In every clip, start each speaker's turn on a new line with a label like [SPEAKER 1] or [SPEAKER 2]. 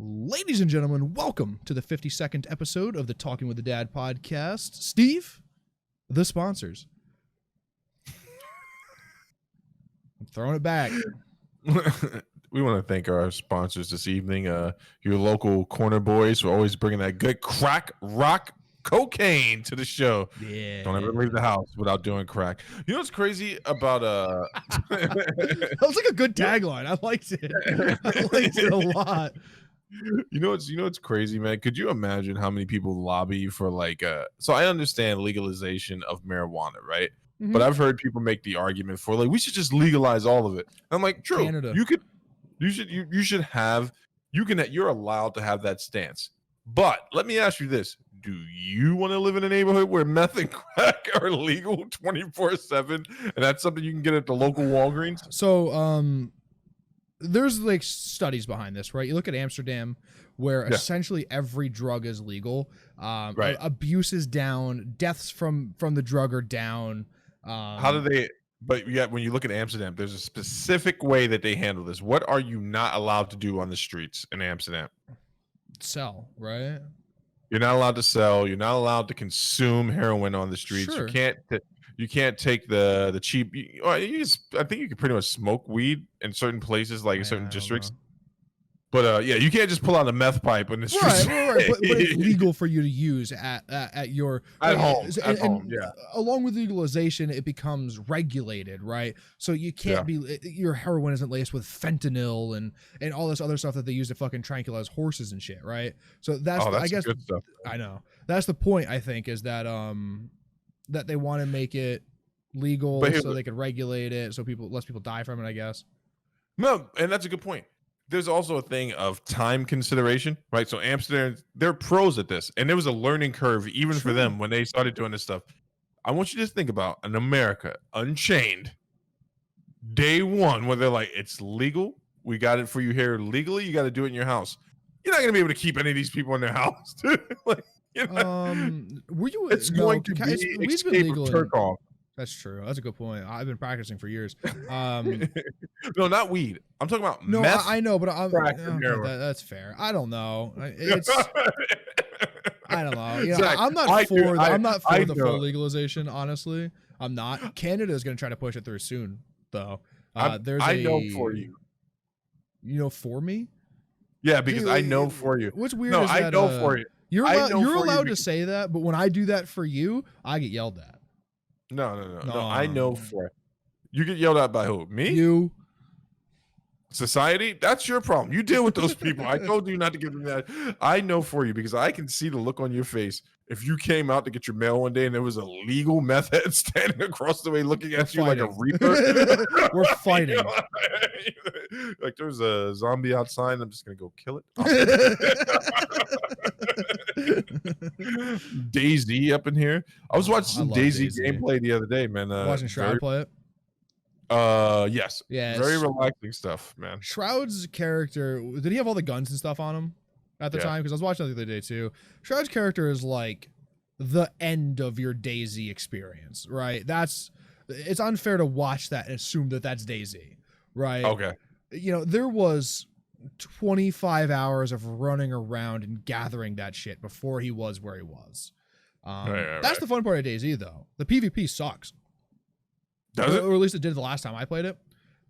[SPEAKER 1] Ladies and gentlemen, welcome to the 52nd episode of the Talking with the Dad podcast. Steve, the sponsors. I'm throwing it back.
[SPEAKER 2] We want to thank our sponsors this evening. Your local corner boys for always bringing that good crack rock cocaine to the show.
[SPEAKER 1] Yeah.
[SPEAKER 2] Don't ever leave the house without doing crack. You know what's crazy about
[SPEAKER 1] That was like a good tagline. I liked it. I liked it a lot.
[SPEAKER 2] You know what's crazy, man? Could you imagine how many people lobby for so I understand legalization of marijuana, right?
[SPEAKER 1] Mm-hmm.
[SPEAKER 2] But I've heard people make the argument for we should just legalize all of it. And I'm like, true.
[SPEAKER 1] Canada.
[SPEAKER 2] You're allowed to have that stance. But let me ask you this. Do you want to live in a neighborhood where meth and crack are legal 24/7 and that's something you can get at the local Walgreens?
[SPEAKER 1] So, there's like studies behind this, right? You look at Amsterdam, where essentially every drug is legal.
[SPEAKER 2] Right.
[SPEAKER 1] Abuse is down. Deaths from the drug are down.
[SPEAKER 2] How do they? But yet, when you look at Amsterdam, there's a specific way that they handle this. What are you not allowed to do on the streets in Amsterdam?
[SPEAKER 1] Sell, right?
[SPEAKER 2] You're not allowed to sell. You're not allowed to consume heroin on the streets.
[SPEAKER 1] Sure.
[SPEAKER 2] You can't take the cheap. I think you can pretty much smoke weed in certain places, like in certain districts. But you can't just pull out a meth pipe in the streets.
[SPEAKER 1] Right. But it's legal for you to use at your
[SPEAKER 2] home. Yeah.
[SPEAKER 1] Along with legalization, it becomes regulated, right? So you can't be your heroin isn't laced with fentanyl and all this other stuff that they use to fucking tranquilize horses and shit, right? So that's I guess
[SPEAKER 2] good stuff.
[SPEAKER 1] I know that's the point. I think is that that they want to make it legal so they can regulate it so less people die from it, I guess.
[SPEAKER 2] No, and that's a good point. There's also a thing of time consideration, right? So Amsterdam, they're pros at this, and there was a learning curve even for them when they started doing this stuff. I want you to think about an America Unchained day one, where they're like, it's legal. We got it for you here legally. You got to do it in your house. You're not going to be able to keep any of these people in their house.
[SPEAKER 1] Were you?
[SPEAKER 2] It's going to be escape of Turkov.
[SPEAKER 1] That's true. That's a good point. I've been practicing for years.
[SPEAKER 2] No, not weed. I'm talking about
[SPEAKER 1] meth. I know, but that's fair. I don't know. I don't know. Zach, I'm not for the full legalization. Honestly, I'm not. Canada is going to try to push it through soon, though.
[SPEAKER 2] I know for you.
[SPEAKER 1] You know for me?
[SPEAKER 2] Yeah, because I know for you.
[SPEAKER 1] What's weird is that
[SPEAKER 2] I know for you.
[SPEAKER 1] You're allowed to say that, but when I do that for you, I get yelled at.
[SPEAKER 2] No. I know for it. You get yelled at by who? Me?
[SPEAKER 1] You.
[SPEAKER 2] Society? That's your problem. You deal with those people. I told you not to give them that. I know for you because I can see the look on your face. If you came out to get your mail one day and there was a legal meth head standing across the way looking at you like a reaper.
[SPEAKER 1] We're fighting.
[SPEAKER 2] Like there's a zombie outside. I'm just going to go kill it. DayZ up in here. I was watching some DayZ gameplay the other day, man.
[SPEAKER 1] Watching Shroud play it?
[SPEAKER 2] Yes. Very relaxing stuff, man.
[SPEAKER 1] Shroud's character, did he have all the guns and stuff on him at the time? Because I was watching that the other day too. Shroud's character is like the end of your DayZ experience, right? It's unfair to watch that and assume that that's DayZ, right?
[SPEAKER 2] Okay.
[SPEAKER 1] There was 25 hours of running around and gathering that shit before he was where he was. That's the fun part of DayZ, though. The PvP sucks.
[SPEAKER 2] Does it?
[SPEAKER 1] Or at least it did the last time I played it.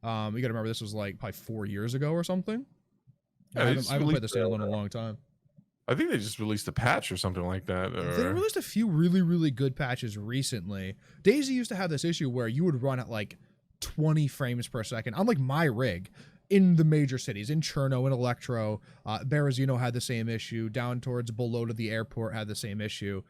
[SPEAKER 1] You got to remember this was like probably 4 years ago or something. I haven't played the standalone in a long time.
[SPEAKER 2] I think they just released a patch or something like that.
[SPEAKER 1] They released a few really, really good patches recently. DayZ used to have this issue where you would run at like 20 frames per second on like my rig in the major cities, in Cherno and Electro. Berezino had the same issue. Down towards below to the airport had the same issue,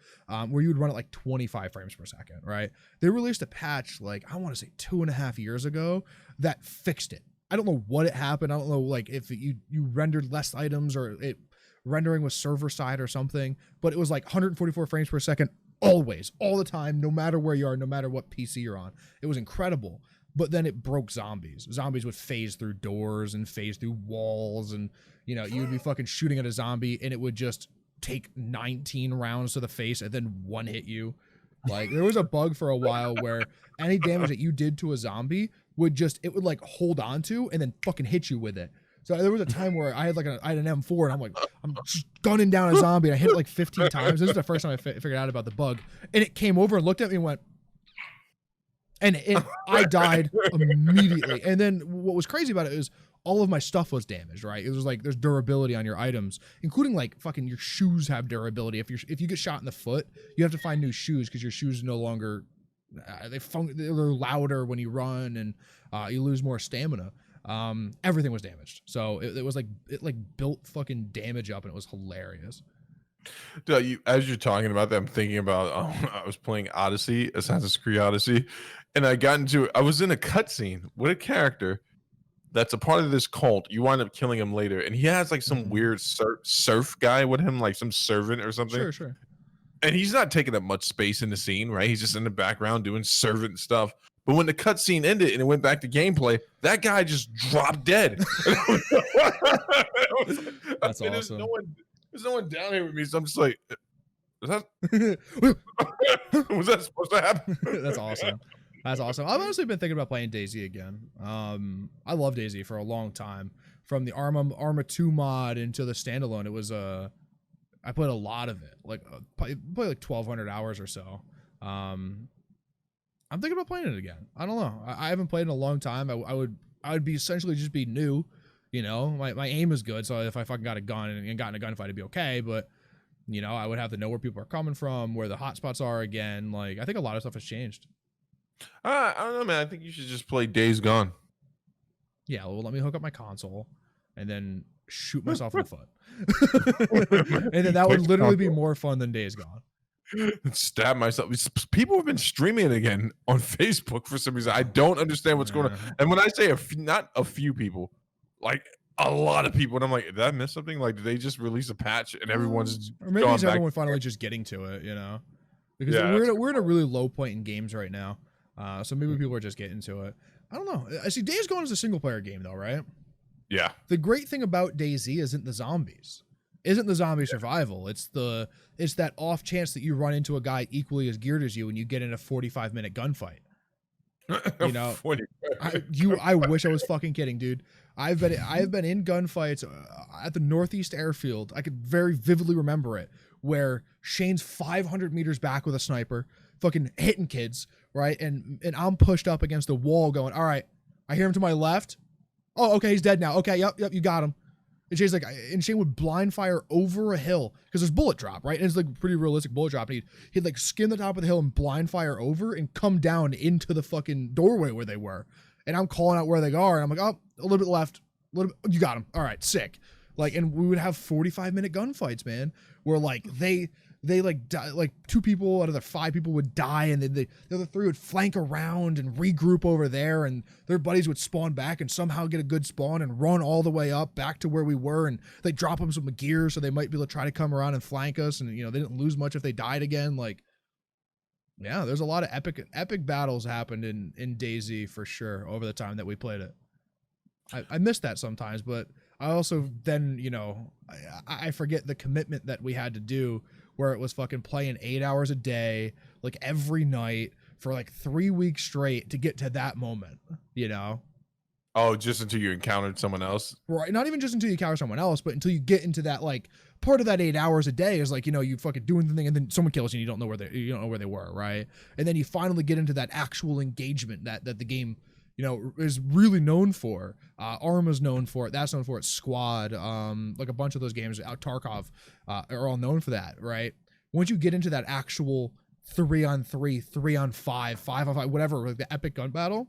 [SPEAKER 1] where you would run at like 25 frames per second, right? They released a patch like, I want to say 2.5 years ago that fixed it. I don't know what it happened. I don't know like if you rendered less items or it rendering was server side or something, but it was like 144 frames per second always, all the time, no matter where you are, no matter what PC you're on. It was incredible. But then it broke zombies. Zombies would phase through doors and phase through walls, and you would be fucking shooting at a zombie and it would just take 19 rounds to the face and then one hit you. Like there was a bug for a while where any damage that you did to a zombie would like hold on to and then fucking hit you with it. So there was a time where I had an M4 and I'm just gunning down a zombie and I hit it like 15 times. This is the first time I figured out about the bug, and it came over and looked at me and went, and I died immediately. And then what was crazy about it is all of my stuff was damaged, right? It was like there's durability on your items, including like fucking your shoes have durability. If you get shot in the foot, you have to find new shoes because your shoes no longer they're louder when you run, and you lose more stamina. Everything was damaged, so it was like it built fucking damage up, and it was hilarious.
[SPEAKER 2] As you're talking about that, I'm thinking about I was playing Assassin's Creed Odyssey, and I was in a cutscene with a character that's a part of this cult. You wind up killing him later, and he has like some weird surf guy with him, like some servant or something.
[SPEAKER 1] Sure.
[SPEAKER 2] And he's not taking up much space in the scene, right? He's just in the background doing servant stuff. But when the cutscene ended and it went back to gameplay, that guy just dropped dead.
[SPEAKER 1] That's awesome.
[SPEAKER 2] There's no one down here with me, so I'm just like, was that supposed to happen?
[SPEAKER 1] That's awesome. That's awesome. I've honestly been thinking about playing DayZ again. I love DayZ for a long time. From the Arma 2 mod into the standalone, it was I played a lot of it. Played like 1,200 hours or so. I'm thinking about playing it again. I don't know. I haven't played in a long time. I would be essentially just be new. You know, my aim is good, so if I fucking got a gun and got in a gunfight, it'd be okay. But you know, I would have to know where people are coming from, where the hotspots are again. Like, I think a lot of stuff has changed.
[SPEAKER 2] I don't know, man. I think you should just play Days Gone.
[SPEAKER 1] Yeah, well, let me hook up my console and then shoot myself in the foot. And then that would literally be more fun than Days Gone.
[SPEAKER 2] Stab myself. People have been streaming it again on Facebook for some reason. I don't understand what's going on. And when I say not a few people, like a lot of people, and I'm like, did I miss something? Like, did they just release a patch and everyone's
[SPEAKER 1] or maybe it's everyone finally just getting to it, you know? Because we're in a really low point in games right now. So maybe people are just getting to it. I don't know. I see Days Gone is a single player game though, right?
[SPEAKER 2] Yeah.
[SPEAKER 1] The great thing about DayZ isn't the zombies. Isn't the zombie survival. It's that off chance that you run into a guy equally as geared as you and you get in a 45-minute gunfight. You know, I wish I was fucking kidding, dude. I've been in gunfights at the Northeast Airfield. I could very vividly remember it, where Shane's 500 meters back with a sniper, fucking hitting kids, right? And I'm pushed up against the wall, going, all right, I hear him to my left. Oh, okay, he's dead now. Okay, yep, you got him. And Shane's like, and Shane would blind fire over a hill because there's bullet drop, right? And it's like pretty realistic bullet drop. And he'd like skim the top of the hill and blind fire over and come down into the fucking doorway where they were. And I'm calling out where they are, and I'm like, oh, a little bit left, a little bit. You got him. All right, sick. Like, and we would have 45-minute gunfights, man, where like they like die, like 2 people out of the 5 people would die, and then the other 3 would flank around and regroup over there, and their buddies would spawn back and somehow get a good spawn and run all the way up back to where we were, and they drop them some gear so they might be able to try to come around and flank us, and you know they didn't lose much if they died again. Like, yeah, there's a lot of epic battles happened in DayZ for sure over the time that we played it. I miss that sometimes, but I also then, you know, I forget the commitment that we had to do, where it was fucking playing 8 hours a day, like every night for like 3 weeks straight to get to that moment, you know?
[SPEAKER 2] Oh, just until you encountered someone else?
[SPEAKER 1] Right. Not even just until you encounter someone else, but until you get into that, like, part of that 8 hours a day is like, you know, you fucking doing the thing and then someone kills you and you don't know where they were, right? And then you finally get into that actual engagement that the game, you know, is really known for. Arma's known for it. That's known for it. Squad, like a bunch of those games, Tarkov, are all known for that, right? Once you get into that actual 3-on-3, 3-on-5, 5-on-5, whatever, like the epic gun battle,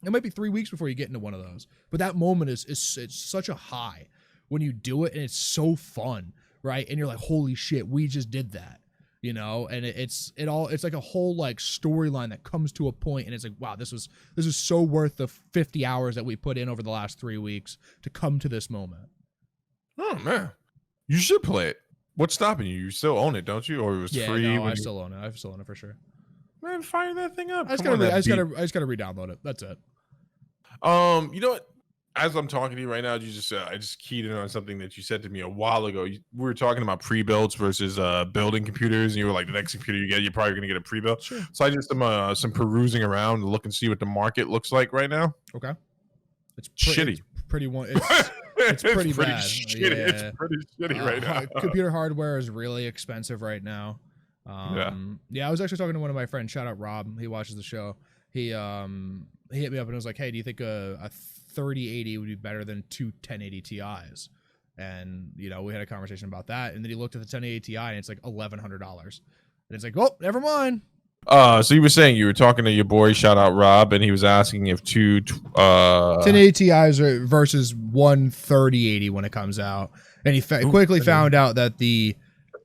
[SPEAKER 1] it might be 3 weeks before you get into one of those. But that moment is it's such a high when you do it, and it's so fun, right? And you're like, holy shit, we just did that. You know, and it's like a whole like storyline that comes to a point, and it's like, wow, this is so worth the 50 hours that we put in over the last 3 weeks to come to this moment.
[SPEAKER 2] Oh man, you should play it. What's stopping you? You still own it, don't you? Or it was free?
[SPEAKER 1] No, I still own it. I still own it for sure.
[SPEAKER 2] Man, fire that thing up.
[SPEAKER 1] I just gotta re-download it. That's it.
[SPEAKER 2] You know what? As I'm talking to you right now, I just keyed in on something that you said to me a while ago. We were talking about pre-builds versus building computers, and you were like, the next computer you get, you're probably going to get a pre-build.
[SPEAKER 1] Sure.
[SPEAKER 2] So I just am some perusing around to look and see what the market looks like right now.
[SPEAKER 1] Okay. It's
[SPEAKER 2] shitty.
[SPEAKER 1] It's pretty one. It's pretty bad.
[SPEAKER 2] shitty.
[SPEAKER 1] Yeah.
[SPEAKER 2] It's pretty shitty right now.
[SPEAKER 1] Computer hardware is really expensive right now. Yeah, I was actually talking to one of my friends. Shout out Rob. He watches the show. He hit me up and was like, "Hey, do you think a 3080 would be better than two 1080 Ti's?" And we had a conversation about that. And then he looked at the 1080 Ti and it's like $1,100. And it's like, oh, never mind.
[SPEAKER 2] So you were saying you were talking to your boy, shout out Rob, and he was asking if
[SPEAKER 1] 1080 Ti's versus one 3080 when it comes out, and he quickly found out that the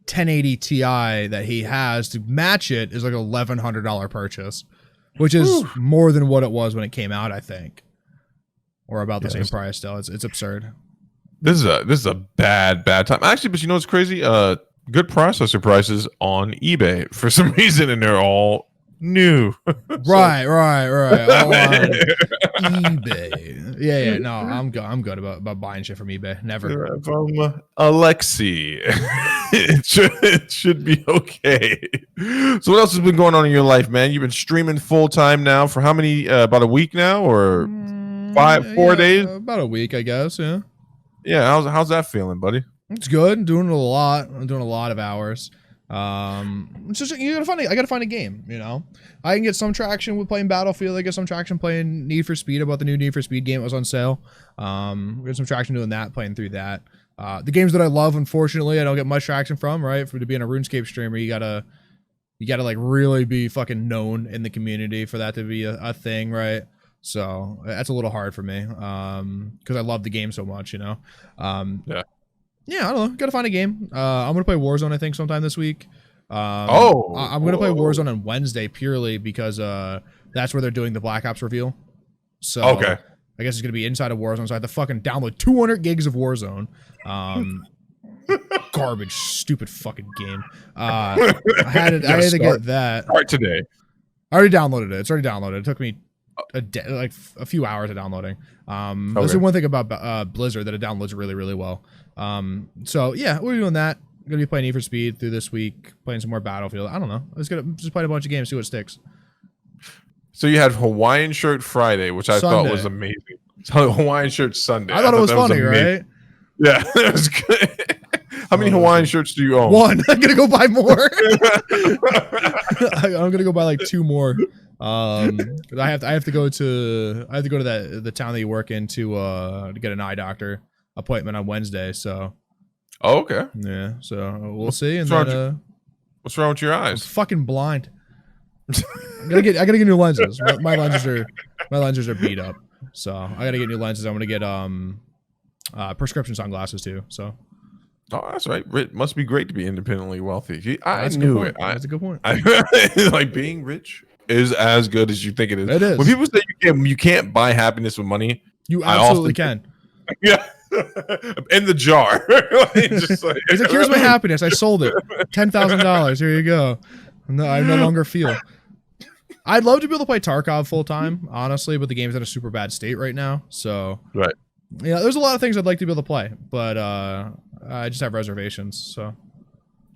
[SPEAKER 1] 1080 Ti that he has to match it is like $1,100 purchase, which is more than what it was when it came out, I think, or about the same price. Still, it's absurd.
[SPEAKER 2] This is a bad time actually, but you know what's crazy? Good processor prices on eBay for some reason, and they're all new.
[SPEAKER 1] Right. All on eBay. Yeah. No, I'm good about buying shit from eBay. Never.
[SPEAKER 2] From Alexi. it should be okay. So what else has been going on in your life, man? You've been streaming full time now for how many? About a week now, or 4 days?
[SPEAKER 1] About a week, I guess. Yeah.
[SPEAKER 2] Yeah. How's that feeling, buddy?
[SPEAKER 1] It's good. I'm doing a lot of hours. It's just I gotta find a game. I can get some traction with playing Battlefield. I get some traction playing Need for Speed. About the new Need for Speed game that was on sale. Get some traction doing that, playing through that. The games that I love, unfortunately, I don't get much traction from. Right, to be a RuneScape streamer, you gotta like really be fucking known in the community for that to be a thing, right? So that's a little hard for me. Because I love the game so much, Yeah, I don't know. Gotta find a game. I'm gonna play Warzone, I think, sometime this week. I'm gonna play Warzone on Wednesday purely because that's where they're doing the Black Ops reveal. So
[SPEAKER 2] okay.
[SPEAKER 1] I guess it's gonna be inside of Warzone. So I have to fucking download 200 gigs of Warzone. Garbage, stupid fucking game. I had to get that.
[SPEAKER 2] Start today.
[SPEAKER 1] I already downloaded it. It's already downloaded. It took me like a few hours of downloading. That's the one thing about Blizzard, that it downloads really, really well. So yeah, we're doing that. I'm gonna be playing Need for Speed through this week, playing some more Battlefield. I don't know. I'm just playing a bunch of games, see what sticks.
[SPEAKER 2] So you had Hawaiian Shirt Friday, which I thought was amazing. So Hawaiian Shirt Sunday.
[SPEAKER 1] I thought it was funny, right?
[SPEAKER 2] Yeah, it was good. How many Hawaiian shirts do you own?
[SPEAKER 1] One. I'm gonna go buy more. I'm gonna go buy like 2 more. I have to go to the town that you work in to get an eye doctor appointment on Wednesday. So.
[SPEAKER 2] Oh, okay.
[SPEAKER 1] Yeah. So we'll see. And
[SPEAKER 2] what's wrong with your eyes?
[SPEAKER 1] I'm fucking blind. I gotta get new lenses. My lenses are beat up. So I gotta get new lenses. I'm gonna get prescription sunglasses too. So.
[SPEAKER 2] Oh, that's right. It must be great to be independently wealthy. I
[SPEAKER 1] that's
[SPEAKER 2] knew it.
[SPEAKER 1] That's a good point.
[SPEAKER 2] Like being rich is as good as you think it is.
[SPEAKER 1] It is.
[SPEAKER 2] When people say you can't buy happiness with money,
[SPEAKER 1] you absolutely can.
[SPEAKER 2] Yeah. In the jar.
[SPEAKER 1] It's like, here's my happiness. I sold it. $10,000. Here you go. No, I no longer feel. I'd love to be able to play Tarkov full time, honestly, but the game's in a super bad state right now. So
[SPEAKER 2] right.
[SPEAKER 1] Yeah, there's a lot of things I'd like to be able to play, but I just have reservations. So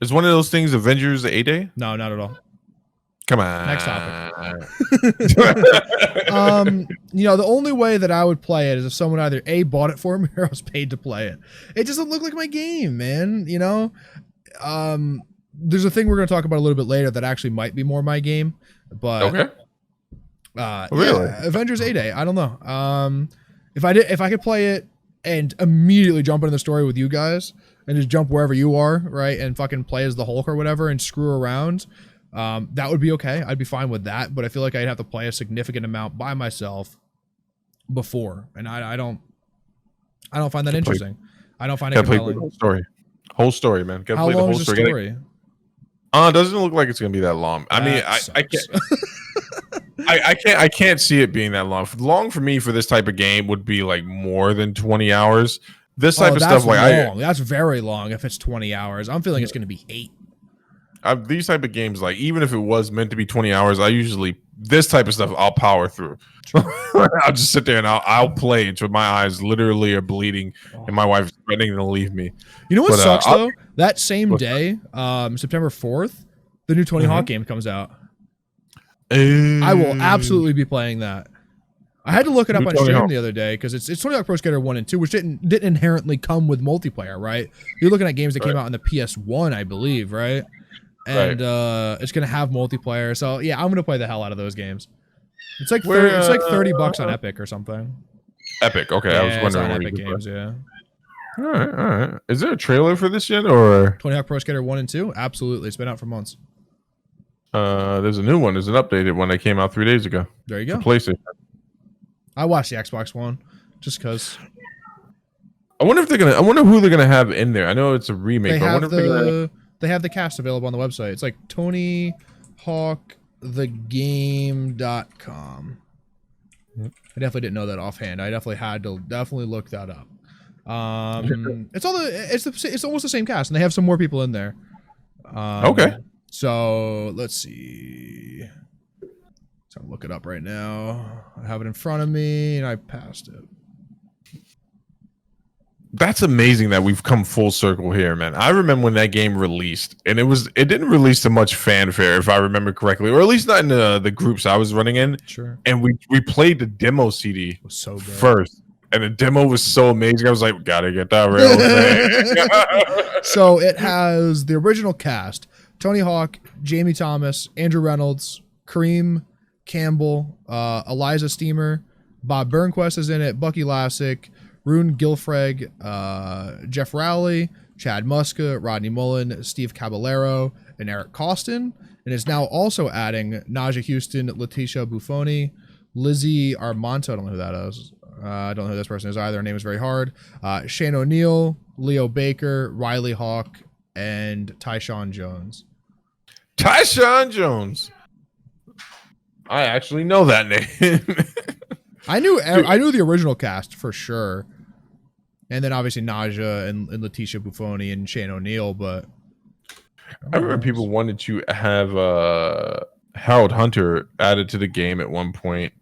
[SPEAKER 2] is one of those things Avengers A-Day?
[SPEAKER 1] No, not at all.
[SPEAKER 2] Come on.
[SPEAKER 1] Next topic. The only way that I would play it is if someone either A, bought it for me, or I was paid to play it. It doesn't look like my game, man. There's a thing we're going to talk about a little bit later that actually might be more my game. But
[SPEAKER 2] okay.
[SPEAKER 1] Really? Yeah, Avengers A-Day. I don't know. If I could play it and immediately jump into the story with you guys and just jump wherever you are, right, and fucking play as the Hulk or whatever and screw around. That would be okay. I'd be fine with that, but I feel like I'd have to play a significant amount by myself before, and I don't find that interesting. I don't find it compelling.
[SPEAKER 2] Whole story, man. Gotta
[SPEAKER 1] How
[SPEAKER 2] play
[SPEAKER 1] long
[SPEAKER 2] the whole
[SPEAKER 1] is the story?
[SPEAKER 2] It doesn't look like it's gonna be that long. I mean, I can't. I can't see it being that long. Long for me for this type of game would be like more than 20 hours. This type of stuff, like
[SPEAKER 1] that's very long. If it's 20 hours, I'm feeling it's gonna be 8.
[SPEAKER 2] These type of games, like even if it was meant to be 20 hours, this type of stuff I'll power through. I'll just sit there and I'll play until my eyes literally are bleeding and my wife's threatening to leave me.
[SPEAKER 1] You know what sucks though? That same day, September 4th, the new Tony Hawk game comes out. I will absolutely be playing that. I had to look it up
[SPEAKER 2] New
[SPEAKER 1] on
[SPEAKER 2] Tony
[SPEAKER 1] stream
[SPEAKER 2] Hawk.
[SPEAKER 1] the other day because it's Tony Hawk Pro Skater 1 and 2, which didn't inherently come with multiplayer, right? You're looking at games that came out on the PS1, I believe, right? And it's gonna have multiplayer. So yeah, I'm gonna play the hell out of those games. It's like it's like $30 on Epic or something.
[SPEAKER 2] Epic. Okay,
[SPEAKER 1] Yeah,
[SPEAKER 2] I was wondering
[SPEAKER 1] it's on
[SPEAKER 2] where
[SPEAKER 1] Epic
[SPEAKER 2] you
[SPEAKER 1] Games. Yeah.
[SPEAKER 2] All right. Is there a trailer for this yet, or
[SPEAKER 1] Tony Hawk Pro Skater 1 and 2? Absolutely, it's been out for months.
[SPEAKER 2] there's a new one? There's an updated one that came out 3 days ago.
[SPEAKER 1] There you
[SPEAKER 2] For
[SPEAKER 1] go.
[SPEAKER 2] PlayStation.
[SPEAKER 1] I watched the Xbox One just because
[SPEAKER 2] I wonder if they're gonna. I wonder who they're gonna have in there. I know it's a remake.
[SPEAKER 1] they
[SPEAKER 2] But I
[SPEAKER 1] have
[SPEAKER 2] wonder if they're gonna.
[SPEAKER 1] they have the cast available on the website. It's like TonyHawkTheGame.com. I definitely didn't know that offhand. I definitely had to look that up. It's almost the same cast, and they have some more people in there.
[SPEAKER 2] Okay.
[SPEAKER 1] So let's see. So I'll look it up right now. I have it in front of me, and I passed it.
[SPEAKER 2] That's amazing that we've come full circle here, man. I remember when that game released, and it didn't release to much fanfare, if I remember correctly, or at least not in the groups I was running in.
[SPEAKER 1] Sure.
[SPEAKER 2] And we played the demo CD
[SPEAKER 1] It was so good.
[SPEAKER 2] first, and the demo was so amazing. I was like, gotta get that real thing.
[SPEAKER 1] So it has the original cast: Tony Hawk, Jamie Thomas, Andrew Reynolds, Kareem Campbell, Eliza Steamer, Bob Burnquist is in it, Bucky Lassick, Rune Gilfreg, Jeff Rowley, Chad Muska, Rodney Mullen, Steve Caballero, and Eric Costin. And is now also adding Naja Houston, Letitia Buffoni, Lizzie Armanto. I don't know who that is. I don't know who this person is either. Her name is very hard. Shane O'Neill, Leo Baker, Riley Hawk, and Tyshawn Jones.
[SPEAKER 2] Tyshawn Jones. I actually know that name.
[SPEAKER 1] I knew the original cast for sure. And then obviously Naja and Letitia Buffoni and Shane O'Neill, but
[SPEAKER 2] I remember people wanted to have Harold Hunter added to the game at one point,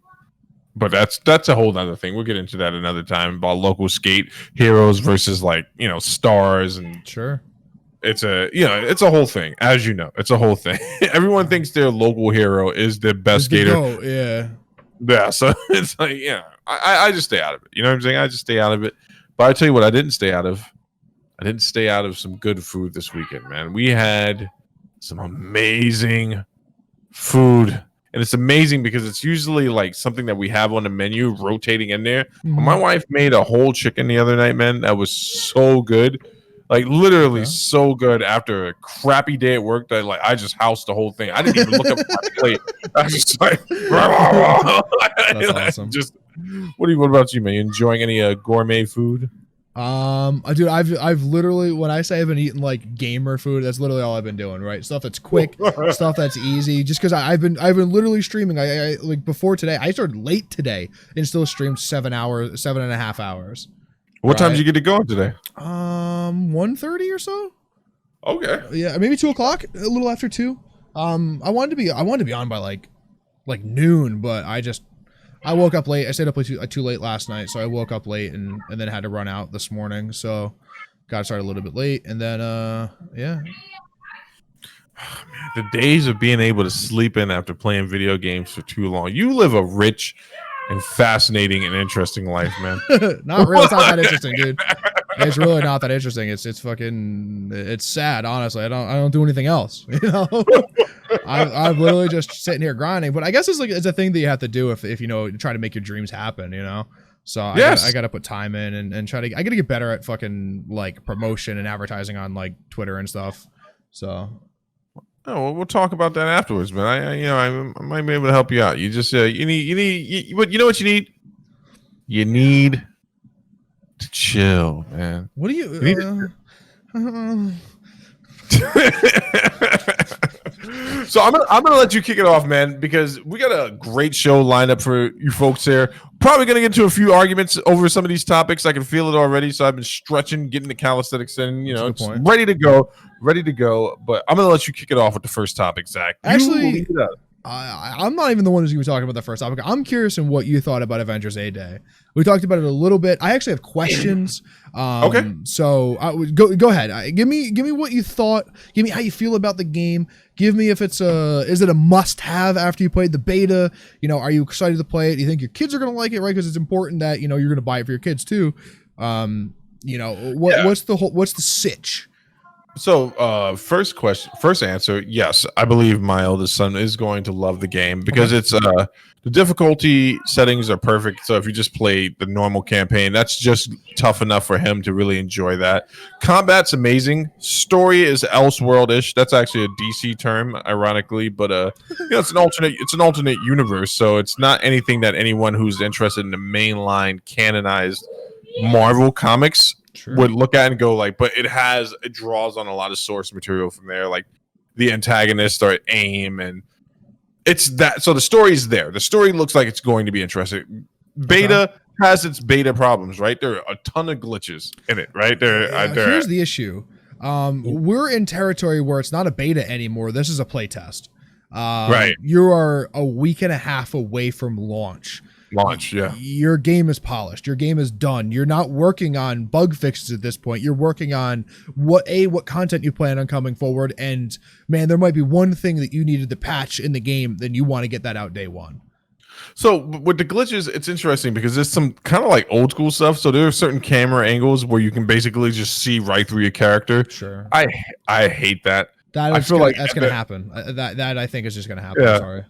[SPEAKER 2] but that's a whole other thing. We'll get into that another time about local skate heroes versus stars, and
[SPEAKER 1] sure.
[SPEAKER 2] It's a whole thing. As you know, it's a whole thing. Everyone thinks their local hero is the best skater.
[SPEAKER 1] Oh yeah.
[SPEAKER 2] Yeah, so it's like, I just stay out of it. You know what I'm saying? I just stay out of it. But I tell you what, I didn't stay out of some good food this weekend, man. We had some amazing food. And it's amazing because it's usually like something that we have on the menu rotating in there.
[SPEAKER 1] Mm-hmm.
[SPEAKER 2] My wife made a whole chicken the other night, man. That was so good. Like literally so good after a crappy day at work that I just housed the whole thing. I didn't even look up my plate. I was just like,
[SPEAKER 1] That's awesome.
[SPEAKER 2] What about you, man? You enjoying any gourmet food?
[SPEAKER 1] Dude, I've literally, when I say I've been eating like gamer food, that's literally all I've been doing, right? Stuff that's quick, stuff that's easy. Just because I've been literally streaming. I like before today. I started late today and still streamed 7.5 hours.
[SPEAKER 2] What time did you get to go today?
[SPEAKER 1] 1:30 or so.
[SPEAKER 2] Okay.
[SPEAKER 1] Yeah, maybe 2:00, a little after 2. I wanted to be on by like noon, but I woke up late. I stayed up too late last night, so I woke up late and then had to run out this morning. So got started a little bit late, and then yeah.
[SPEAKER 2] The days of being able to sleep in after playing video games for too long. You live a rich and fascinating and interesting life, man.
[SPEAKER 1] Not really. It's not that interesting, dude. It's really not that interesting. It's sad, honestly. I don't do anything else. You know, I'm literally just sitting here grinding. But I guess it's a thing that you have to do if try to make your dreams happen. You know, so I got to put time in and I got to get better at fucking like promotion and advertising on like Twitter and stuff. So.
[SPEAKER 2] Oh, well, we'll talk about that afterwards, man. I might be able to help you out. You just you know what you need? You need to chill, man.
[SPEAKER 1] What do you?
[SPEAKER 2] So I'm gonna let you kick it off, man, because we got a great show lined up for you folks here. Probably gonna get into a few arguments over some of these topics. I can feel it already, so I've been stretching, getting the calisthenics in, ready to go. But I'm gonna let you kick it off with the first topic, Zach.
[SPEAKER 1] Actually, I'm not even the one who's going to be talking about the first topic. I'm curious in what you thought about Avengers A Day. We talked about it a little bit. I actually have questions.
[SPEAKER 2] Okay.
[SPEAKER 1] So I would go ahead. Give me what you thought. Give me how you feel about the game. Give me if is it a must have after you played the beta? You know, are you excited to play it? Do you think your kids are going to like it, right? Because it's important that, you know, you're going to buy it for your kids too. You know, what's the sitch?
[SPEAKER 2] So, first answer, yes, I believe my eldest son is going to love the game because it's the difficulty settings are perfect. So if you just play the normal campaign, that's just tough enough for him to really enjoy that. Combat's amazing. Story is Elseworld-ish. That's actually a DC term, ironically, but you know, it's an alternate universe, so it's not anything that anyone who's interested in the mainline canonized Marvel comics would look at and go like, but it draws on a lot of source material from there, like the antagonist or AIM, and it's that. So the story is there. The story looks like it's going to be interesting. Beta has its beta problems, right? There are a ton of glitches in it, right?
[SPEAKER 1] Here's the issue. We're in territory where it's not a beta anymore. This is a playtest.
[SPEAKER 2] Right.
[SPEAKER 1] You are a week and a half away from launch.
[SPEAKER 2] Yeah.
[SPEAKER 1] Your game is polished. Your game is done. You're not working on bug fixes at this point. You're working on what content you plan on coming forward. And man, there might be one thing that you needed to patch in the game, then you want to get that out day one.
[SPEAKER 2] So with the glitches, it's interesting because there's some kind of like old school stuff. So there are certain camera angles where you can basically just see right through your character.
[SPEAKER 1] Sure.
[SPEAKER 2] I hate that.
[SPEAKER 1] I feel like that's going to happen. That I think is just going to happen.
[SPEAKER 2] Yeah.
[SPEAKER 1] Sorry.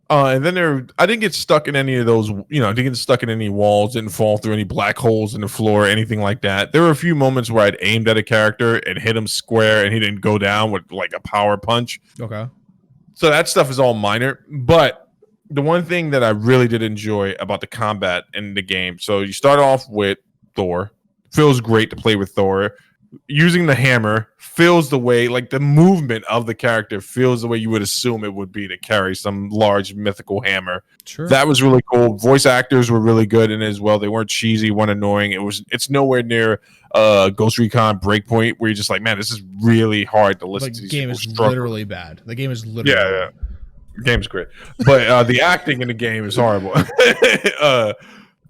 [SPEAKER 2] And then I didn't get stuck in any of those, you know, I didn't get stuck in any walls, didn't fall through any black holes in the floor, anything like that. There were a few moments where I'd aimed at a character and hit him square and he didn't go down with like a power punch.
[SPEAKER 1] Okay.
[SPEAKER 2] So that stuff is all minor. But the one thing that I really did enjoy about the combat in the game, so you start off with Thor. Feels great to play with Thor. Using the hammer feels the way, like the movement of the character feels the way you would assume it would be to carry some large mythical hammer.
[SPEAKER 1] Sure.
[SPEAKER 2] That was really cool. Voice actors were really good in it as well. They weren't cheesy, weren't annoying. It's nowhere near Ghost Recon Breakpoint where you're just like, man, this is really hard to listen to.
[SPEAKER 1] The game is literally bad. The game is literally
[SPEAKER 2] bad. The game's great. But the acting in the game is horrible.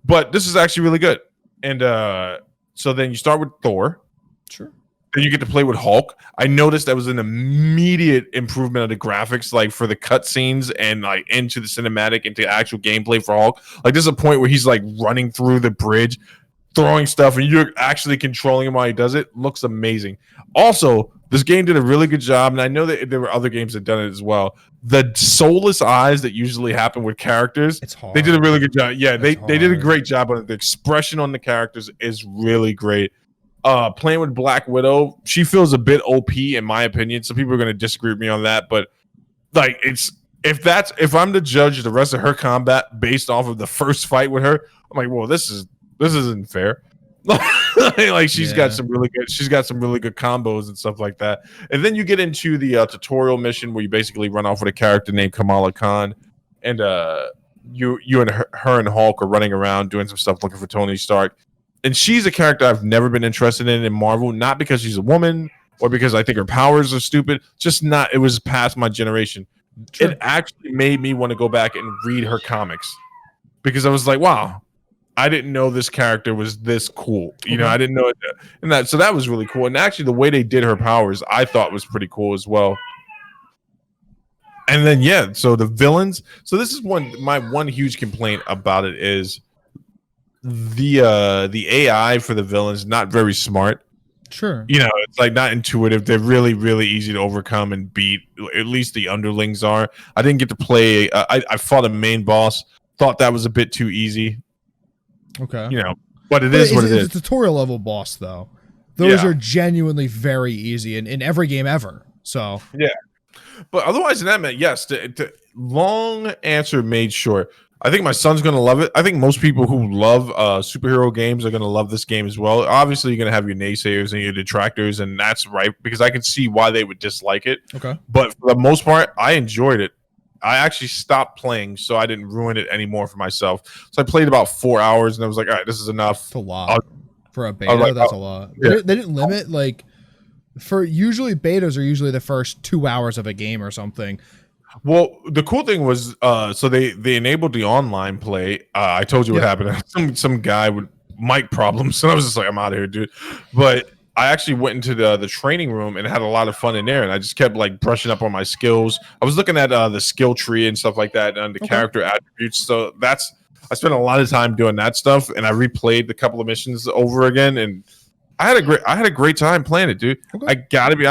[SPEAKER 2] But this is actually really good. And so then you start with Thor.
[SPEAKER 1] Sure.
[SPEAKER 2] Then you get to play with Hulk. I noticed that was an immediate improvement of the graphics, like for the cutscenes and like into the cinematic, into actual gameplay for Hulk. Like there's a point where he's like running through the bridge, throwing stuff, and you're actually controlling him while he does it. Looks amazing. Also, this game did a really good job, and I know that there were other games that done it as well. The soulless eyes that usually happen with characters,
[SPEAKER 1] it's hard.
[SPEAKER 2] They did a really good job. Yeah, they did a great job on it. The expression on the characters is really great. Playing with Black Widow, she feels a bit OP in my opinion. Some people are going to disagree with me on that, but like if I'm to judge the rest of her combat based off of the first fight with her, I'm like, well, this isn't fair. Like she's got some really good combos and stuff like that. And then you get into the tutorial mission where you basically run off with a character named Kamala Khan, and you and her and Hulk are running around doing some stuff looking for Tony Stark. And she's a character I've never been interested in Marvel, not because she's a woman or because I think her powers are stupid. Just not. It was past my generation. Sure. It actually made me want to go back and read her comics because I was like, wow, I didn't know this character was this cool. You know, I didn't know it. So that was really cool. And actually, the way they did her powers, I thought was pretty cool as well. And then, so the villains. So this is my one huge complaint about it is the AI for the villains not very smart.
[SPEAKER 1] Sure.
[SPEAKER 2] You know, it's like not intuitive. They're really, really easy to overcome and beat. At least the underlings are. I didn't get to play. I fought a main boss. Thought that was a bit too easy.
[SPEAKER 1] Okay.
[SPEAKER 2] You know, but it is what it is.
[SPEAKER 1] It's a tutorial level boss though. Those are genuinely very easy in every game ever. So
[SPEAKER 2] yeah. But otherwise than that, man, yes. The long answer made short. I think my son's going to love it. I think most people who love superhero games are going to love this game as well. Obviously, you're going to have your naysayers and your detractors, and that's right, because I can see why they would dislike it.
[SPEAKER 1] Okay.
[SPEAKER 2] But for the most part, I enjoyed it. I actually stopped playing, so I didn't ruin it anymore for myself. So I played about 4 hours, and I was like, all right, this is enough.
[SPEAKER 1] That's a lot. For a beta, that's a lot. Yeah. They didn't limit, like, for usually betas are usually the first 2 hours of a game or something.
[SPEAKER 2] Well, the cool thing was, so they enabled the online play. I told you what
[SPEAKER 1] Yep.
[SPEAKER 2] happened. Some guy with mic problems, and I was just like, I'm out of here, dude. But I actually went into the training room and had a lot of fun in there, and I just kept like brushing up on my skills. I was looking at the skill tree and stuff like that, and the
[SPEAKER 1] Okay.
[SPEAKER 2] character attributes. So I spent a lot of time doing that stuff, and I replayed the couple of missions over again, and I had a great time playing it, dude.
[SPEAKER 1] Okay.
[SPEAKER 2] I gotta be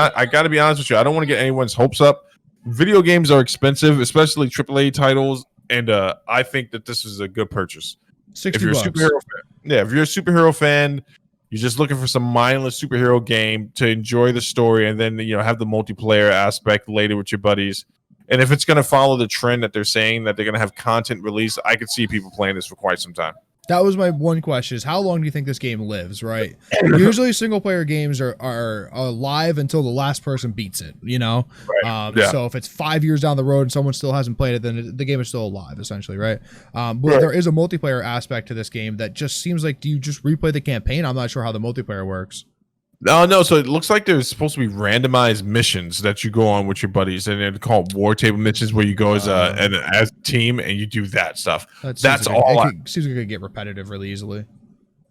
[SPEAKER 2] honest with you. I don't want to get anyone's hopes up. Video games are expensive, especially AAA titles, and I think that this is a good purchase.
[SPEAKER 1] $60.
[SPEAKER 2] If you're a superhero fan, yeah, if you're a superhero fan, you're just looking for some mindless superhero game to enjoy the story, and then have the multiplayer aspect later with your buddies. And if it's going to follow the trend that they're saying that they're going to have content release, I could see people playing this for quite some time.
[SPEAKER 1] That was my one question: is how long do you think this game lives? Right. Usually, single player games are alive until the last person beats it.
[SPEAKER 2] Right. Yeah.
[SPEAKER 1] So if it's 5 years down the road and someone still hasn't played it, then the game is still alive, essentially, right? But
[SPEAKER 2] Right.
[SPEAKER 1] there is a multiplayer aspect to this game that just seems like, do you just replay the campaign? I'm not sure how the multiplayer works.
[SPEAKER 2] No. So it looks like there's supposed to be randomized missions that you go on with your buddies, and they're called war table missions, where you go as a team and you do that stuff. That's all.
[SPEAKER 1] Seems like it could get repetitive really easily.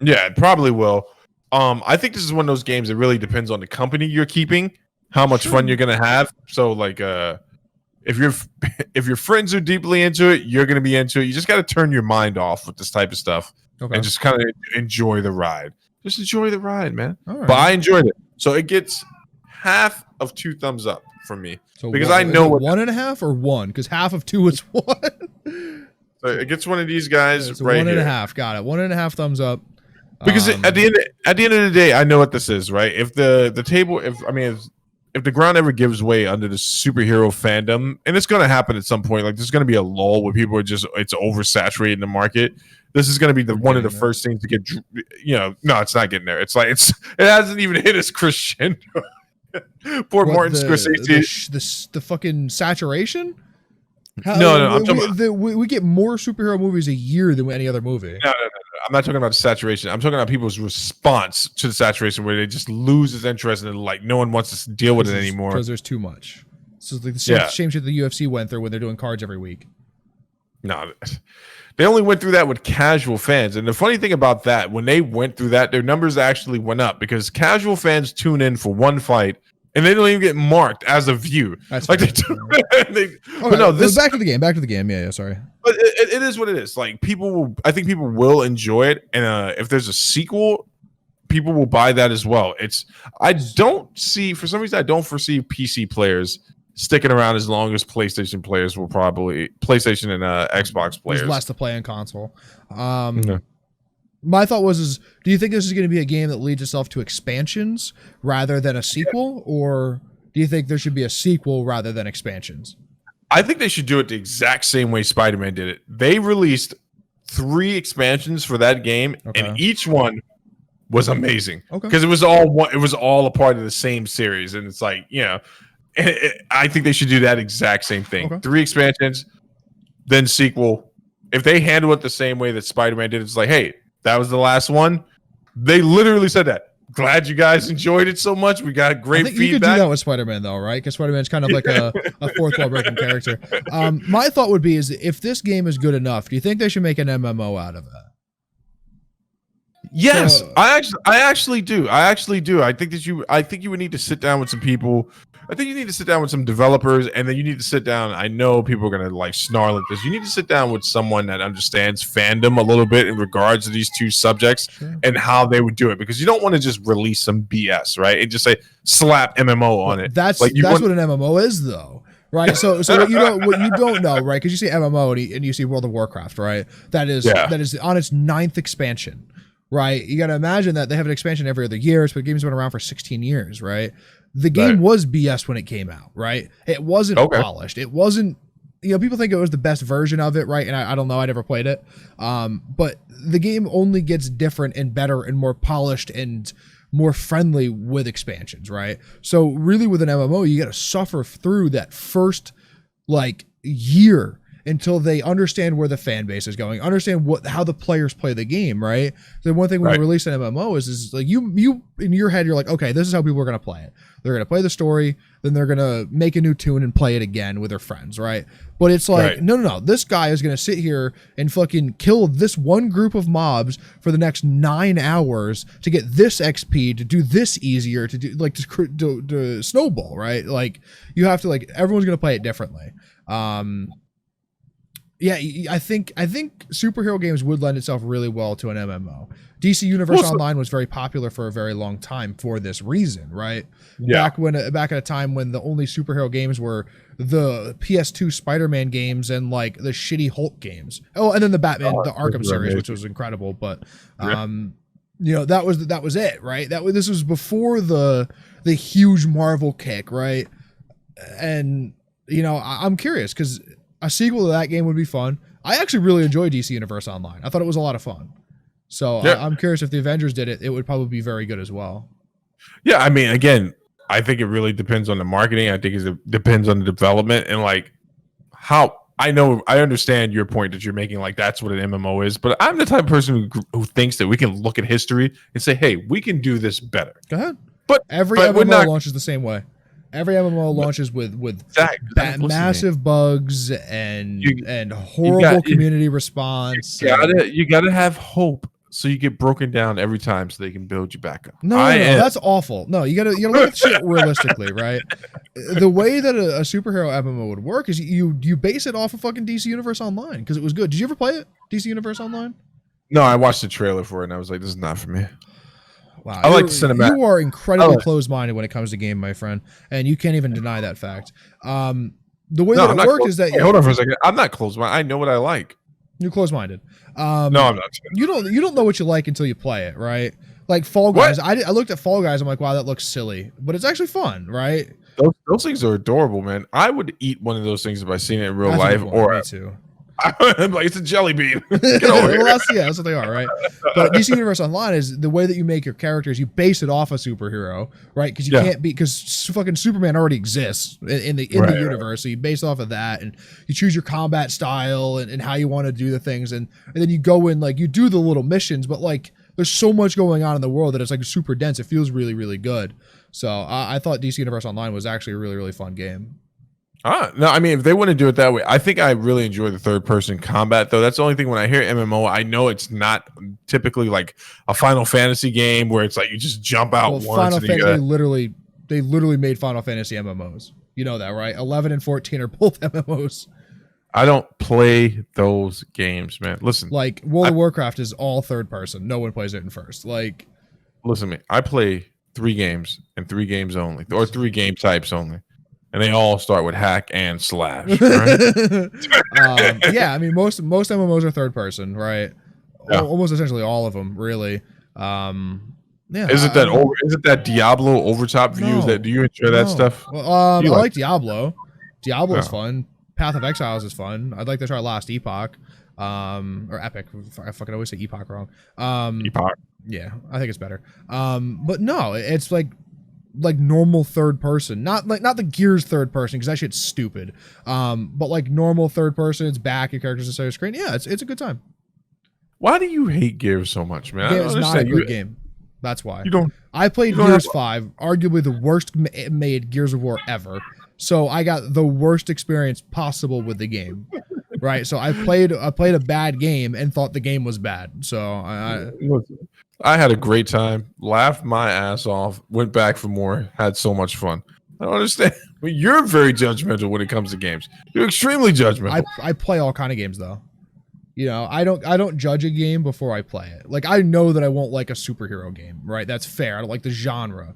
[SPEAKER 2] Yeah, it probably will. I think this is one of those games that really depends on the company you're keeping, how much fun you're gonna have. So like, if your friends are deeply into it, you're gonna be into it. You just got to turn your mind off with this type of stuff and just kind of enjoy the ride. Just enjoy the ride, man.
[SPEAKER 1] Right.
[SPEAKER 2] But I enjoyed it, so it gets half of 2 thumbs up from me.
[SPEAKER 1] So
[SPEAKER 2] because I know what
[SPEAKER 1] 1.5 or 1, because half of 2 is 1.
[SPEAKER 2] So it gets one of these guys
[SPEAKER 1] So
[SPEAKER 2] right
[SPEAKER 1] 1.5. Got it. 1.5 thumbs up.
[SPEAKER 2] Because at the end of the day, I know what this is, right? If the table, if the ground ever gives way under the superhero fandom, and it's going to happen at some point, like there's going to be a lull where people are it's oversaturated in the market. This is going to be one of the first things to get, no, it's not getting there. It's like it hasn't even hit its crescendo. Poor Martin Scorsese.
[SPEAKER 1] The fucking saturation.
[SPEAKER 2] No,
[SPEAKER 1] we get more superhero movies a year than any other movie.
[SPEAKER 2] No. I'm not talking about the saturation. I'm talking about people's response to the saturation, where they just lose his interest and like no one wants to deal with it anymore
[SPEAKER 1] because there's too much. So it's like the same shit the UFC went through when they're doing cards every week.
[SPEAKER 2] No, they only went through that with casual fans. And the funny thing about that, when they went through that, their numbers actually went up because casual fans tune in for one fight and they don't even get marked as a view.
[SPEAKER 1] That's
[SPEAKER 2] like
[SPEAKER 1] fair.
[SPEAKER 2] But no, this
[SPEAKER 1] back to the game. Back to the game. Yeah. Sorry.
[SPEAKER 2] But it is what it is. Like I think people will enjoy it, and if there's a sequel, people will buy that as well. I don't foresee PC players sticking around as long as PlayStation players will probably PlayStation and Xbox players.
[SPEAKER 1] There's less to play on console. My thought was, do you think this is going to be a game that leads itself to expansions rather than a sequel, or do you think there should be a sequel rather than expansions?
[SPEAKER 2] I think they should do it the exact same way Spider-Man did it. They released 3 expansions for that game, and each one was amazing because it was all a part of the same series, and it's like I think they should do that exact same thing. 3 expansions, then sequel. If they handle it the same way that Spider-Man did, it's like, hey, that was the last one. They literally said that. Glad you guys enjoyed it so much. We got great feedback. You could do
[SPEAKER 1] that with Spider-Man though, right? Because Spider-Man's kind of like a fourth wall breaking character. My thought would be is if this game is good enough, do you think they should make an MMO out of it?
[SPEAKER 2] Yes, I actually do. I think you would need to sit down with some people. I think you need to sit down with some developers, and then you need to sit down. I know people are gonna like snarl at this. You need to sit down with someone that understands fandom a little bit in regards to these 2 subjects and how they would do it, because you don't want to just release some BS, right? And just say slap MMO on it.
[SPEAKER 1] That's what an MMO is, though. Right, so what you don't know, right? Because you see MMO and you see World of Warcraft, right? That is on its 9th expansion. Right, you got to imagine that they have an expansion every other year, but the game's been around for 16 years, right? The game was BS when it came out, right? It wasn't polished. It wasn't, people think it was the best version of it, right? And I don't know, I never played it. But the game only gets different and better and more polished and more friendly with expansions, right? So really with an MMO, you got to suffer through that first year until they understand where the fan base is going, understand how the players play the game, right? The one thing when you release an MMO is like you in your head, you're like, okay, this is how people are going to play it. They're going to play the story, then they're going to make a new tune and play it again with their friends, right? But it's like, no. This guy is going to sit here and fucking kill this one group of mobs for the next 9 hours to get this XP, to do this easier, to do like to snowball, right? Like you have to like everyone's going to play it differently. Yeah, I think superhero games would lend itself really well to an MMO. DC Universe Online was very popular for a very long time for this reason, right? Yeah. Back at a time when the only superhero games were the PS2 Spider-Man games and like the shitty Hulk games. Oh, and then the Batman, the Arkham series, which was incredible. But you know, that was it, right? This was before the huge Marvel kick, right? And you know, I'm curious because a sequel to that game would be fun. I actually really enjoyed DC Universe Online. I thought it was a lot of fun. So I'm curious if the Avengers did it, it would probably be very good as well.
[SPEAKER 2] Yeah, I mean, again, I think it really depends on the marketing. I think it depends on the development and like how I understand your point that you're making. Like that's what an MMO is, but I'm the type of person who thinks that we can look at history and say, hey, we can do this better.
[SPEAKER 1] Go ahead.
[SPEAKER 2] But
[SPEAKER 1] every MMO launches the same way. Every MMO launches with massive bugs and horrible community response.
[SPEAKER 2] You gotta have hope, so you get broken down every time, so they can build you back up.
[SPEAKER 1] No, that's awful. No, you gotta look at shit realistically, right? The way that a superhero MMO would work is you base it off of fucking DC Universe Online because it was good. Did you ever play it, DC Universe Online?
[SPEAKER 2] No, I watched the trailer for it and I was like, this is not for me.
[SPEAKER 1] Wow,
[SPEAKER 2] I like the cinematic.
[SPEAKER 1] You are incredibly closed-minded when it comes to game, my friend, and you can't even deny that fact. The way that it worked is that
[SPEAKER 2] hold on for a second. I'm not closed-minded. I know what I like.
[SPEAKER 1] You're closed-minded. No,
[SPEAKER 2] I'm not.
[SPEAKER 1] You don't know what you like until you play it, right? Like Fall Guys. I looked at Fall Guys. I'm like, wow, that looks silly, but it's actually fun, right?
[SPEAKER 2] Those things are adorable, man. I would eat one of those things if I seen it in real life. Or
[SPEAKER 1] me too.
[SPEAKER 2] I'm like, it's a jelly bean. Get over here.
[SPEAKER 1] Well, that's what they are, right? But DC Universe Online is the way that you make your characters. You base it off a superhero, right? Because you can't be because fucking Superman already exists in the universe. So you base it off of that, and you choose your combat style and how you want to do the things, and then you go in like you do the little missions, but like there's so much going on in the world that it's like super dense. It feels really, really good. So I thought DC Universe Online was actually a really, really fun game.
[SPEAKER 2] No, I mean, if they want to do it that way, I think I really enjoy the third-person combat, though. That's the only thing when I hear MMO, I know it's not typically like a Final Fantasy game where it's like you just jump out once.
[SPEAKER 1] Final Fantasy, they literally made Final Fantasy MMOs. You know that, right? 11 and 14 are both MMOs.
[SPEAKER 2] I don't play those games, man. Listen,
[SPEAKER 1] like World of Warcraft is all third-person. No one plays it in first. Like,
[SPEAKER 2] listen to me. I play 3 games and 3 games only, or 3 game types only. And they all start with hack and slash. Right?
[SPEAKER 1] Yeah, I mean most MMOs are third person, right? Yeah. Almost essentially all of them, really. Yeah.
[SPEAKER 2] Isn't that Diablo overtop views? Do you enjoy that stuff?
[SPEAKER 1] Well, I like Diablo. Diablo is fun. Path of Exiles is fun. I'd like to try Last Epoch, or Epic. I fucking always say Epoch wrong.
[SPEAKER 2] Epoch.
[SPEAKER 1] Yeah, I think it's better. But no, it's like normal third person, not the Gears third person because that shit's stupid. But like normal third person, it's back, your character's inside your screen. Yeah, it's a good time.
[SPEAKER 2] Why do you hate Gears so much, man?
[SPEAKER 1] It's not a good game. That's why. I played Gears 5, arguably the worst made Gears of War ever. So I got the worst experience possible with the game. Right? So I played a bad game and thought the game was bad. So
[SPEAKER 2] I had a great time, laughed my ass off, went back for more, had so much fun. I don't understand. But you're very judgmental when it comes to games. You're extremely judgmental.
[SPEAKER 1] I play all kind of games though. You know, I don't judge a game before I play it. Like I know that I won't like a superhero game, right? That's fair. I don't like the genre.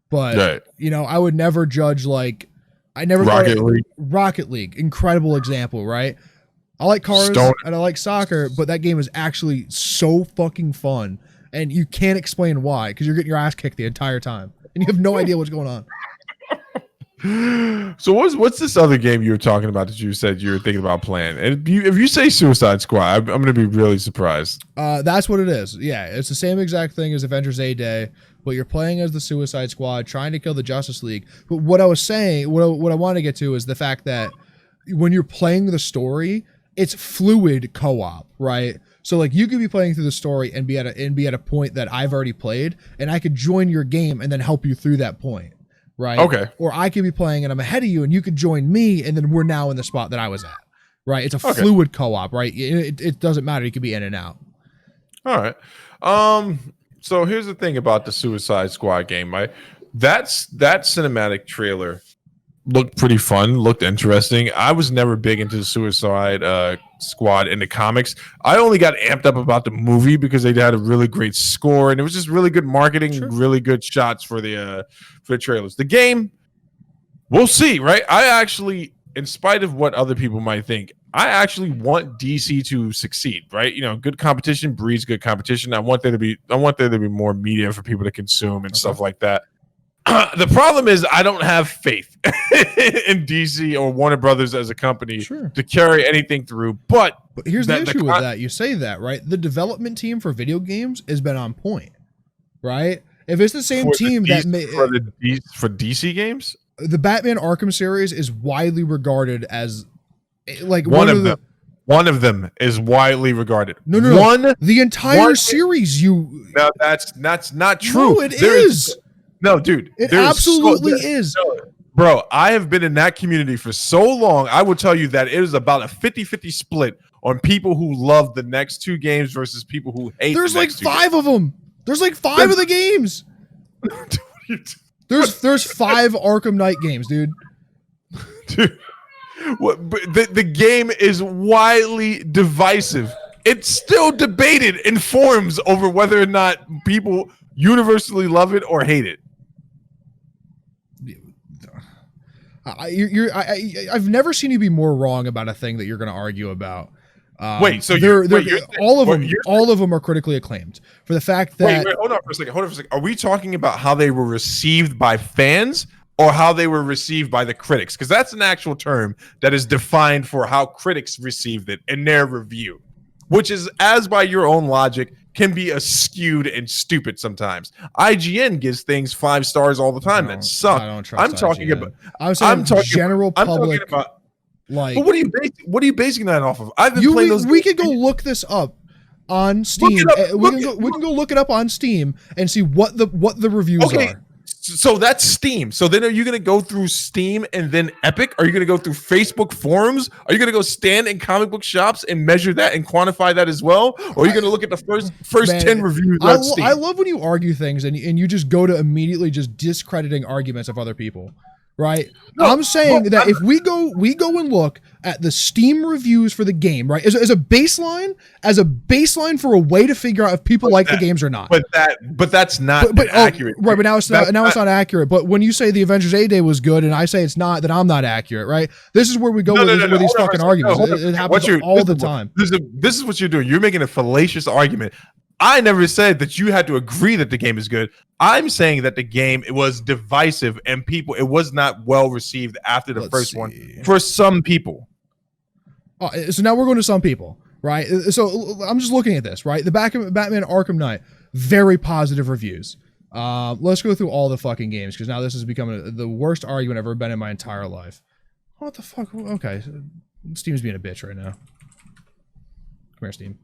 [SPEAKER 1] But you know, I would never judge like Rocket League, incredible example, right? I like cars and I like soccer, but that game is actually so fucking fun. And you can't explain why, because you're getting your ass kicked the entire time, and you have no idea what's going on.
[SPEAKER 2] So what's this other game you were talking about that you said you were thinking about playing? And if you say Suicide Squad, I'm going to be really surprised.
[SPEAKER 1] That's what it is. Yeah, it's the same exact thing as Avengers A-Day, but you're playing as the Suicide Squad, trying to kill the Justice League. But what I was saying, what I want to get to is the fact that when you're playing the story, it's fluid co-op, right? So like you could be playing through the story and be at a point that I've already played, and I could join your game and then help you through that point, right?
[SPEAKER 2] Okay.
[SPEAKER 1] Or I could be playing and I'm ahead of you, and you could join me, and then we're now in the spot that I was at, right? It's a fluid co-op, right? It doesn't matter. You could be in and out.
[SPEAKER 2] All right. So here's the thing about the Suicide Squad game, right? That cinematic trailer looked pretty fun, looked interesting. I was never big into the Suicide Squad in the comics. I only got amped up about the movie because they had a really great score, and it was just really good marketing, really good shots for the trailers. The game, we'll see, right? I actually, in spite of what other people might think, I actually want DC to succeed, right? You know, good competition breeds good competition. I want there to be more media for people to consume and stuff like that. The problem is I don't have faith in DC or Warner Brothers as a company to carry anything through. But
[SPEAKER 1] here's the issue with that. You say that, right? The development team for video games has been on point, right? If it's the same team
[SPEAKER 2] for DC games,
[SPEAKER 1] the Batman Arkham series is widely regarded as like
[SPEAKER 2] one of them is widely regarded.
[SPEAKER 1] No. The entire series.
[SPEAKER 2] No, that's not true.
[SPEAKER 1] No, it is.
[SPEAKER 2] No, dude.
[SPEAKER 1] It absolutely is.
[SPEAKER 2] Bro, I have been in that community for so long. I will tell you that it is about a 50-50 split on people who love the next two games versus people who hate
[SPEAKER 1] There's like five of them. There's like five of the games. There's 5 Arkham Knight games, dude.
[SPEAKER 2] Dude, the game is widely divisive. It's still debated in forums over whether or not people universally love it or hate it.
[SPEAKER 1] I've never seen you be more wrong about a thing that you're going to argue about.
[SPEAKER 2] Wait, so
[SPEAKER 1] all of them are critically acclaimed for the fact that.
[SPEAKER 2] Wait, hold on for a second. Are we talking about how they were received by fans or how they were received by the critics? Because that's an actual term that is defined for how critics received it in their review, which is, as by your own logic, can be skewed and stupid sometimes. IGN gives things 5 stars all the time that suck.
[SPEAKER 1] I don't trust
[SPEAKER 2] I'm talking
[SPEAKER 1] IGN.
[SPEAKER 2] about.
[SPEAKER 1] I'm talking general public.
[SPEAKER 2] I'm talking about,
[SPEAKER 1] like,
[SPEAKER 2] but what are you basing that off of? I've been playing those.
[SPEAKER 1] We could go look this up on Steam. We can go look it up on Steam and see what the reviews are.
[SPEAKER 2] So that's Steam. So then are you going to go through Steam and then Epic? Are you going to go through Facebook forums? Are you going to go stand in comic book shops and measure that and quantify that as well? Or are you going to look at the first 10 reviews on Steam?
[SPEAKER 1] I love when you argue things and you just go to immediately just discrediting arguments of other people. Right? No, I'm saying that if we go and look at the Steam reviews for the game, right, as a baseline for a way to figure out if people like the games or not.
[SPEAKER 2] But that's not accurate.
[SPEAKER 1] Right, but now it's not accurate. But when you say the Avengers A-Day was good and I say it's not, then I'm not accurate, right? This is where we go with these fucking arguments. It happens all the time.
[SPEAKER 2] This is what you're doing. You're making a fallacious argument. I never said that you had to agree that the game is good. I'm saying that the game, it was divisive and it was not well received after the first one for some people.
[SPEAKER 1] Oh, so now we're going to some people, right? So I'm just looking at this, right? The Batman Arkham Knight, very positive reviews. Let's go through all the fucking games because now this is becoming the worst argument I've ever been in my entire life. What the fuck? Okay, Steam's being a bitch right now. Come here, Steam.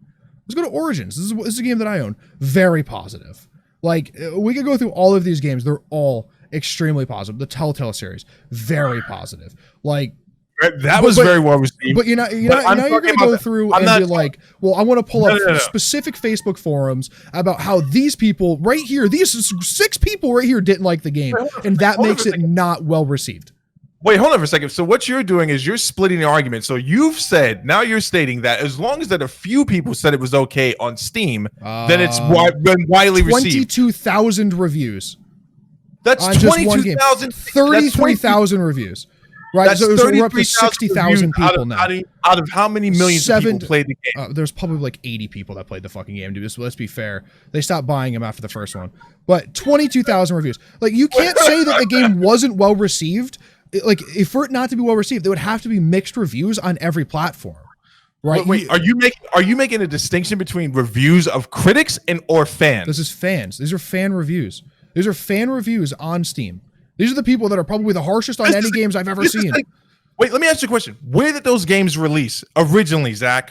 [SPEAKER 1] Let's go to Origins. This is a game that I own. Very positive. Like, we could go through all of these games. They're all extremely positive. The Telltale series, very positive. Like,
[SPEAKER 2] that was very well received.
[SPEAKER 1] But now you're going to go through and be like, well, I want to pull up specific Facebook forums about how these people right here, these 6 people right here didn't like the game. And that makes it not well received.
[SPEAKER 2] Wait, hold on for a second. So what you're doing is you're splitting the argument. So you've said, now you're stating that as long as that a few people said it was okay on Steam, then it's been widely received.
[SPEAKER 1] 22,000 reviews.
[SPEAKER 2] That's 22,000.
[SPEAKER 1] 33,000 reviews. Right, so we're up to 60,000 people now.
[SPEAKER 2] Out of how many millions of people played the game?
[SPEAKER 1] There's probably like 80 people that played the fucking game, dude. So let's be fair. They stopped buying them after the first one. But 22,000 reviews. Like, you can't say that the game wasn't well received. Like, if for it not to be well received, there would have to be mixed reviews on every platform, right?
[SPEAKER 2] Wait, are you making a distinction between reviews of critics or fans?
[SPEAKER 1] This is fans. These are fan reviews. These are fan reviews on Steam. These are the people that are probably the harshest on any games I've ever seen.
[SPEAKER 2] Wait, let me ask you a question. Where did those games release originally, Zach?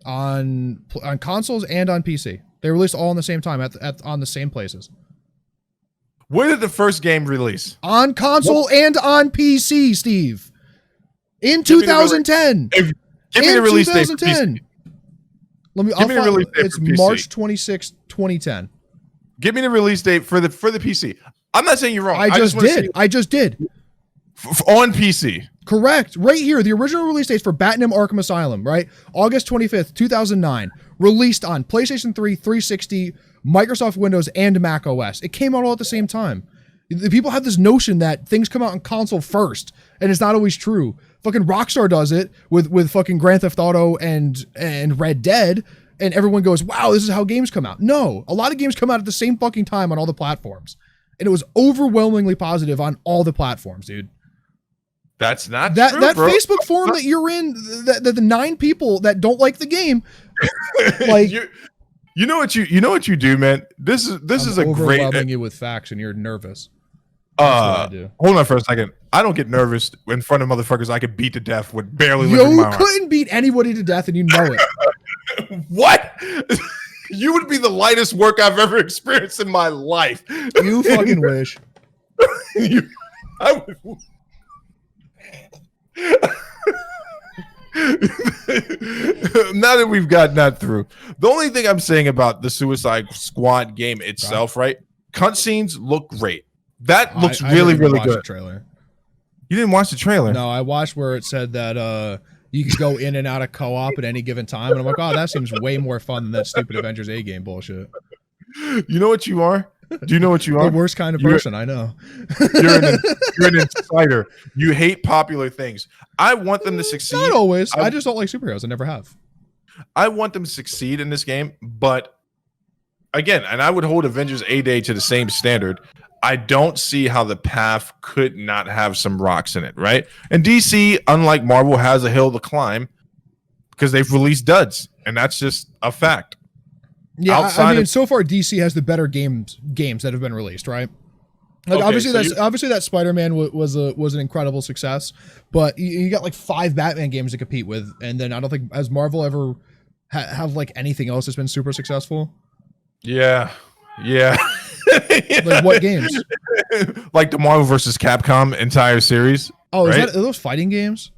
[SPEAKER 1] On consoles and on PC. They released all in the same time on the same places.
[SPEAKER 2] Where did the first game release?
[SPEAKER 1] On console and on PC, Steve. In 2010.
[SPEAKER 2] Give me the release date for PC.
[SPEAKER 1] It's March 26, 2010.
[SPEAKER 2] Give me the release date for the PC. I'm not saying you're wrong.
[SPEAKER 1] I just did.
[SPEAKER 2] On PC.
[SPEAKER 1] Correct. Right here, the original release date for Batman Arkham Asylum, right? August 25th, 2009. Released on PlayStation 3, 360, Microsoft Windows, and Mac OS. It came out all at the same time. The people have this notion that things come out on console first, and it's not always true. Fucking Rockstar does it with fucking Grand Theft Auto and Red Dead, and everyone goes, wow, this is how games come out. No, a lot of games come out at the same fucking time on all the platforms. And it was overwhelmingly positive on all the platforms, dude.
[SPEAKER 2] That's not
[SPEAKER 1] true, that
[SPEAKER 2] bro.
[SPEAKER 1] Facebook forum that you're in, that the 9 people that don't like the game, like
[SPEAKER 2] you know what you do, man. This is a great.
[SPEAKER 1] Overwhelming you with facts, and you're nervous. That's what I do.
[SPEAKER 2] Hold on for a second. I don't get nervous in front of motherfuckers I could beat to death with barely lifting my arm.
[SPEAKER 1] You couldn't beat anybody to death, and you know it.
[SPEAKER 2] What? You would be the lightest work I've ever experienced in my life.
[SPEAKER 1] You fucking wish.
[SPEAKER 2] I would. Now that we've gotten that through, the only thing I'm saying about the Suicide Squad game itself, right? Cutscenes look great. That looks really good.
[SPEAKER 1] The trailer.
[SPEAKER 2] You didn't watch the trailer?
[SPEAKER 1] No, I watched where it said that you could go in and out of co-op at any given time, and I'm like, oh, that seems way more fun than that stupid Avengers A game bullshit.
[SPEAKER 2] You know what you are? Do you know what you are?
[SPEAKER 1] The worst kind of person, I know.
[SPEAKER 2] You're an insider. You hate popular things. I want them to succeed.
[SPEAKER 1] Not always. I just don't like superheroes. I never have.
[SPEAKER 2] I want them to succeed in this game, but again, and I would hold Avengers A-Day to the same standard. I don't see how the path could not have some rocks in it, right? And DC, unlike Marvel, has a hill to climb because they've released duds, and that's just a fact.
[SPEAKER 1] Yeah, I mean, so far DC has the better games that have been released, right? Like okay, obviously that Spider-Man was an incredible success, but you got like 5 Batman games to compete with, and then I don't think has Marvel ever have like anything else that's been super successful.
[SPEAKER 2] Yeah.
[SPEAKER 1] Like what games?
[SPEAKER 2] Like the Marvel versus Capcom entire series.
[SPEAKER 1] Oh,
[SPEAKER 2] right?
[SPEAKER 1] Are those fighting games?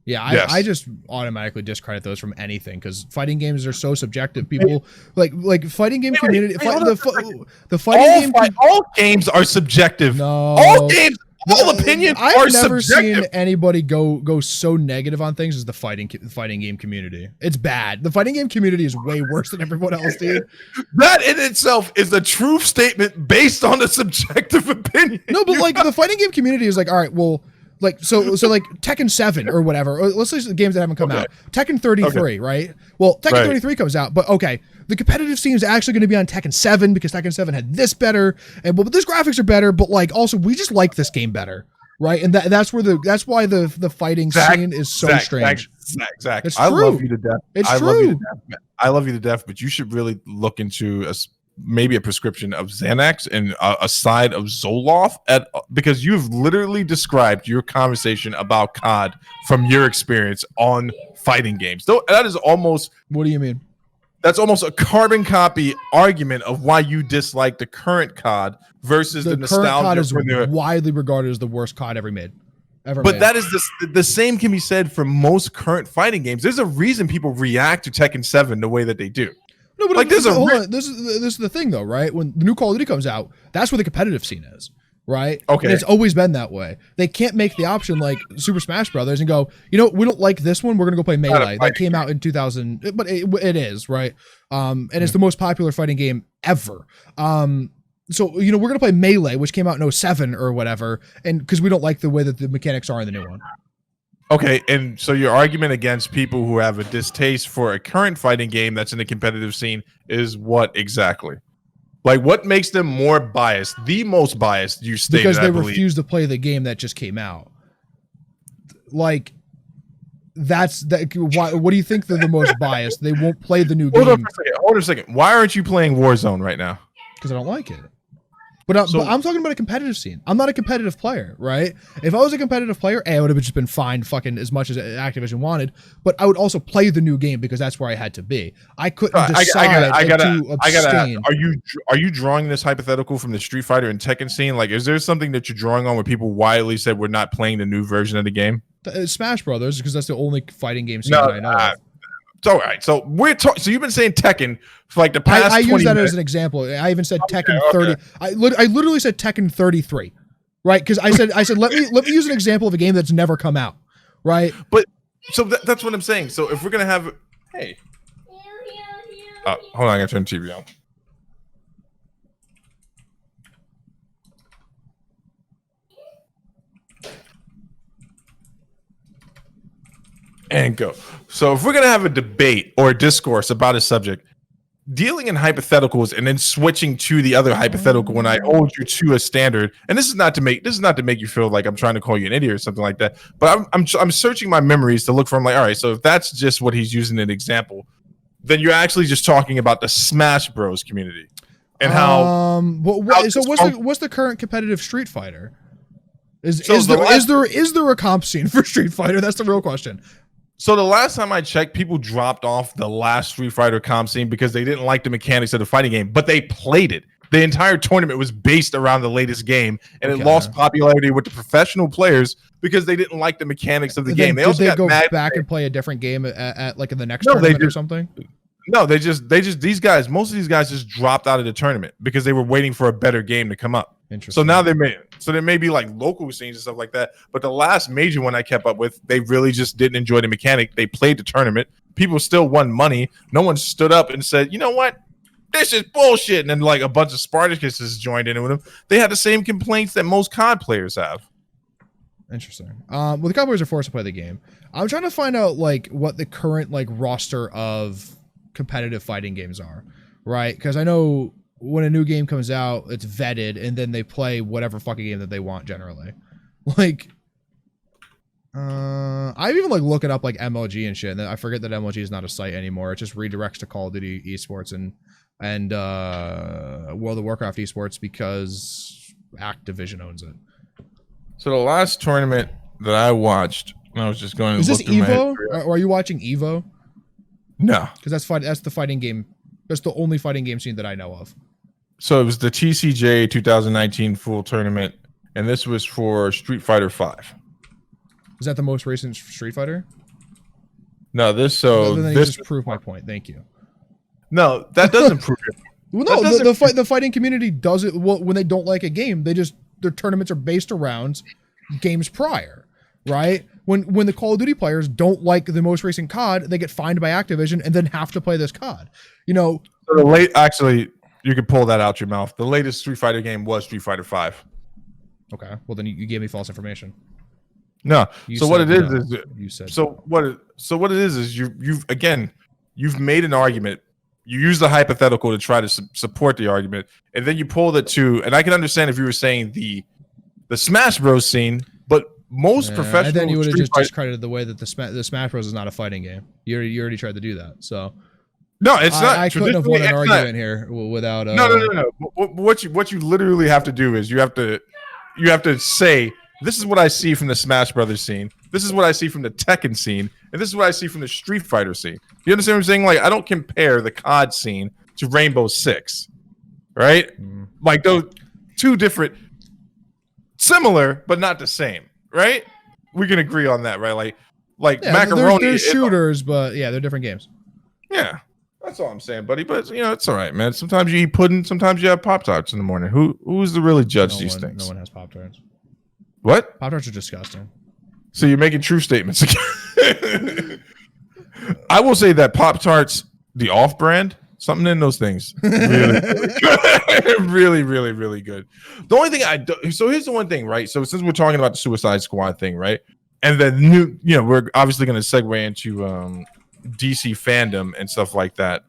[SPEAKER 1] Yeah, I just automatically discredit those from anything because fighting games are so subjective. People like fighting game community. The fighting game.
[SPEAKER 2] All games are subjective.
[SPEAKER 1] No,
[SPEAKER 2] all games, all opinions are subjective. I've never seen
[SPEAKER 1] anybody go so negative on things as the fighting game community. It's bad. The fighting game community is way worse than everyone else, dude.
[SPEAKER 2] That in itself is a true statement based on a subjective opinion.
[SPEAKER 1] No, but like the fighting game community is like, all right, well. Like so like Tekken 7 or whatever. Or let's say the games that haven't come out. Tekken 33, right? Well, Tekken 33 comes out, but okay, the competitive scene is actually going to be on Tekken 7 because Tekken 7 had this better, and but these graphics are better, but like also we just like this game better, right? And that's why the fighting scene is so strange.
[SPEAKER 2] Zach,
[SPEAKER 1] it's
[SPEAKER 2] I
[SPEAKER 1] true.
[SPEAKER 2] love you to death.
[SPEAKER 1] It's true.
[SPEAKER 2] I love you to death, but you should really look into maybe a prescription of Xanax and a side of Zoloft because you've literally described your conversation about COD from your experience on fighting games. Though that is almost.
[SPEAKER 1] What do you mean?
[SPEAKER 2] That's almost a carbon copy argument of why you dislike the current COD versus the nostalgia.
[SPEAKER 1] COD is widely regarded as the worst COD ever made.
[SPEAKER 2] But that is the same can be said for most current fighting games. There's a reason people react to Tekken 7 the way that they do.
[SPEAKER 1] No, but like this is the thing though, right? When the new Call of Duty comes out, that's where the competitive scene is, right? Okay, and it's always been that way. They can't make the option like Super Smash Brothers and go, you know, we don't like this one, we're gonna go play Melee. That came out in 2000, but it is right, and it's the most popular fighting game ever. So you know we're gonna play Melee, which came out in 07 or whatever, and because we don't like the way that the mechanics are in the new one.
[SPEAKER 2] Okay, and so your argument against people who have a distaste for a current fighting game that's in the competitive scene is what exactly? Like, what makes them more biased? The most biased, you stated,
[SPEAKER 1] because they refuse to play the game that just came out. Like, why? What do you think they're the most biased? They won't play the new game.
[SPEAKER 2] Hold on a second. Why aren't you playing Warzone right now?
[SPEAKER 1] Because I don't like it. But I'm talking about a competitive scene. I'm not a competitive player, right? If I was a competitive player, I would have just been fine fucking as much as Activision wanted, but I would also play the new game because that's where I had to be. I couldn't decide to abstain.
[SPEAKER 2] Are you drawing this hypothetical from the Street Fighter and Tekken scene? Like, is there something that you're drawing on where people widely said we're not playing the new version of the game?
[SPEAKER 1] Smash Brothers, because that's the only fighting game scene that I know of.
[SPEAKER 2] It's all right. So so you've been saying Tekken for like the past.
[SPEAKER 1] I use that
[SPEAKER 2] minutes.
[SPEAKER 1] as an example. I even said Tekken 30. Okay. I literally said Tekken 33, right? Because I said let me use an example of a game that's never come out, right?
[SPEAKER 2] But so that's what I'm saying. So if we're gonna have, hey, hold on, I gotta turn the TV on. And go. So if we're going to have a debate or a discourse about a subject, dealing in hypotheticals and then switching to the other hypothetical when I hold you to a standard, and this is not to make you feel like I'm trying to call you an idiot or something like that, but I'm searching my memories to look for, I'm like, all right, so if that's just what he's using an example, then you're actually just talking about the Smash Bros community and how
[SPEAKER 1] what's the current competitive Street Fighter? Is there a comp scene for Street Fighter? That's the real question.
[SPEAKER 2] So the last time I checked, people dropped off the last Street Fighter comp scene because they didn't like the mechanics of the fighting game, but they played it. The entire tournament was based around the latest game, and it lost popularity with the professional players because they didn't like the mechanics of the game. They also got
[SPEAKER 1] go back and play a different game at like in the next tournament or something.
[SPEAKER 2] No, they just these guys, most of these guys just dropped out of the tournament because they were waiting for a better game to come up.
[SPEAKER 1] Interesting.
[SPEAKER 2] So now there may be like local scenes and stuff like that. But the last major one I kept up with, they really just didn't enjoy the mechanic. They played the tournament. People still won money. No one stood up and said, you know what? This is bullshit. And then like a bunch of Spartacuses joined in with them. They had the same complaints that most COD players have.
[SPEAKER 1] Interesting. Well, the COD players are forced to play the game. I'm trying to find out like what the current like roster of competitive fighting games are, right? Because I know when a new game comes out, it's vetted, and then they play whatever fucking game that they want generally. Like, I've even like looking up like MLG and shit, and I forget that MLG is not a site anymore. It just redirects to Call of Duty esports and World of Warcraft esports because Activision owns it.
[SPEAKER 2] So the last tournament that I watched, and I was just going.
[SPEAKER 1] Is this Evo? Or are you watching Evo?
[SPEAKER 2] No,
[SPEAKER 1] because that's the fighting game. That's the only fighting game scene that I know of.
[SPEAKER 2] So it was the TCJ 2019 full tournament, and this was for Street Fighter 5.
[SPEAKER 1] Is that the most recent Street Fighter?
[SPEAKER 2] No, this
[SPEAKER 1] just proved my point. Thank you.
[SPEAKER 2] No, that doesn't prove it.
[SPEAKER 1] Well, no, the fighting community does it when they don't like a game. Their tournaments are based around games prior, right? When the Call of Duty players don't like the most recent COD, they get fined by Activision and then have to play this COD. You know,
[SPEAKER 2] so actually, you could pull that out your mouth. The latest Street Fighter game was Street Fighter 5.
[SPEAKER 1] Okay, well then you gave me false information.
[SPEAKER 2] No. What it is is you've made an argument. You use the hypothetical to try to support the argument, and then you pulled it to. And I can understand if you were saying the Smash Bros scene, but most professional.
[SPEAKER 1] And then you would have just discredited the way that the Smash Bros is not a fighting game. You already tried to do that. So
[SPEAKER 2] no, it's not.
[SPEAKER 1] I couldn't have won an argument here without.
[SPEAKER 2] No. What you literally have to do is you have to say, this is what I see from the Smash Brothers scene. This is what I see from the Tekken scene, and this is what I see from the Street Fighter scene. You understand what I'm saying? Like, I don't compare the COD scene to Rainbow Six, right? Like those two different, similar but not the same, right? We can agree on that, right? Like macaroni.
[SPEAKER 1] They're shooters, but yeah, they're different games.
[SPEAKER 2] Yeah, that's all I'm saying, buddy. But it's all right, man. Sometimes you eat pudding, sometimes you have Pop-Tarts in the morning. Who's to really judge these things?
[SPEAKER 1] No one has Pop-Tarts.
[SPEAKER 2] What?
[SPEAKER 1] Pop-Tarts are disgusting.
[SPEAKER 2] So you're making true statements again. I will say that Pop-Tarts, the off-brand, something in those things, really, really, really, really good. The only thing so here's the one thing, right? So since we're talking about the Suicide Squad thing, right? And then we're obviously going to segue into DC fandom and stuff like that.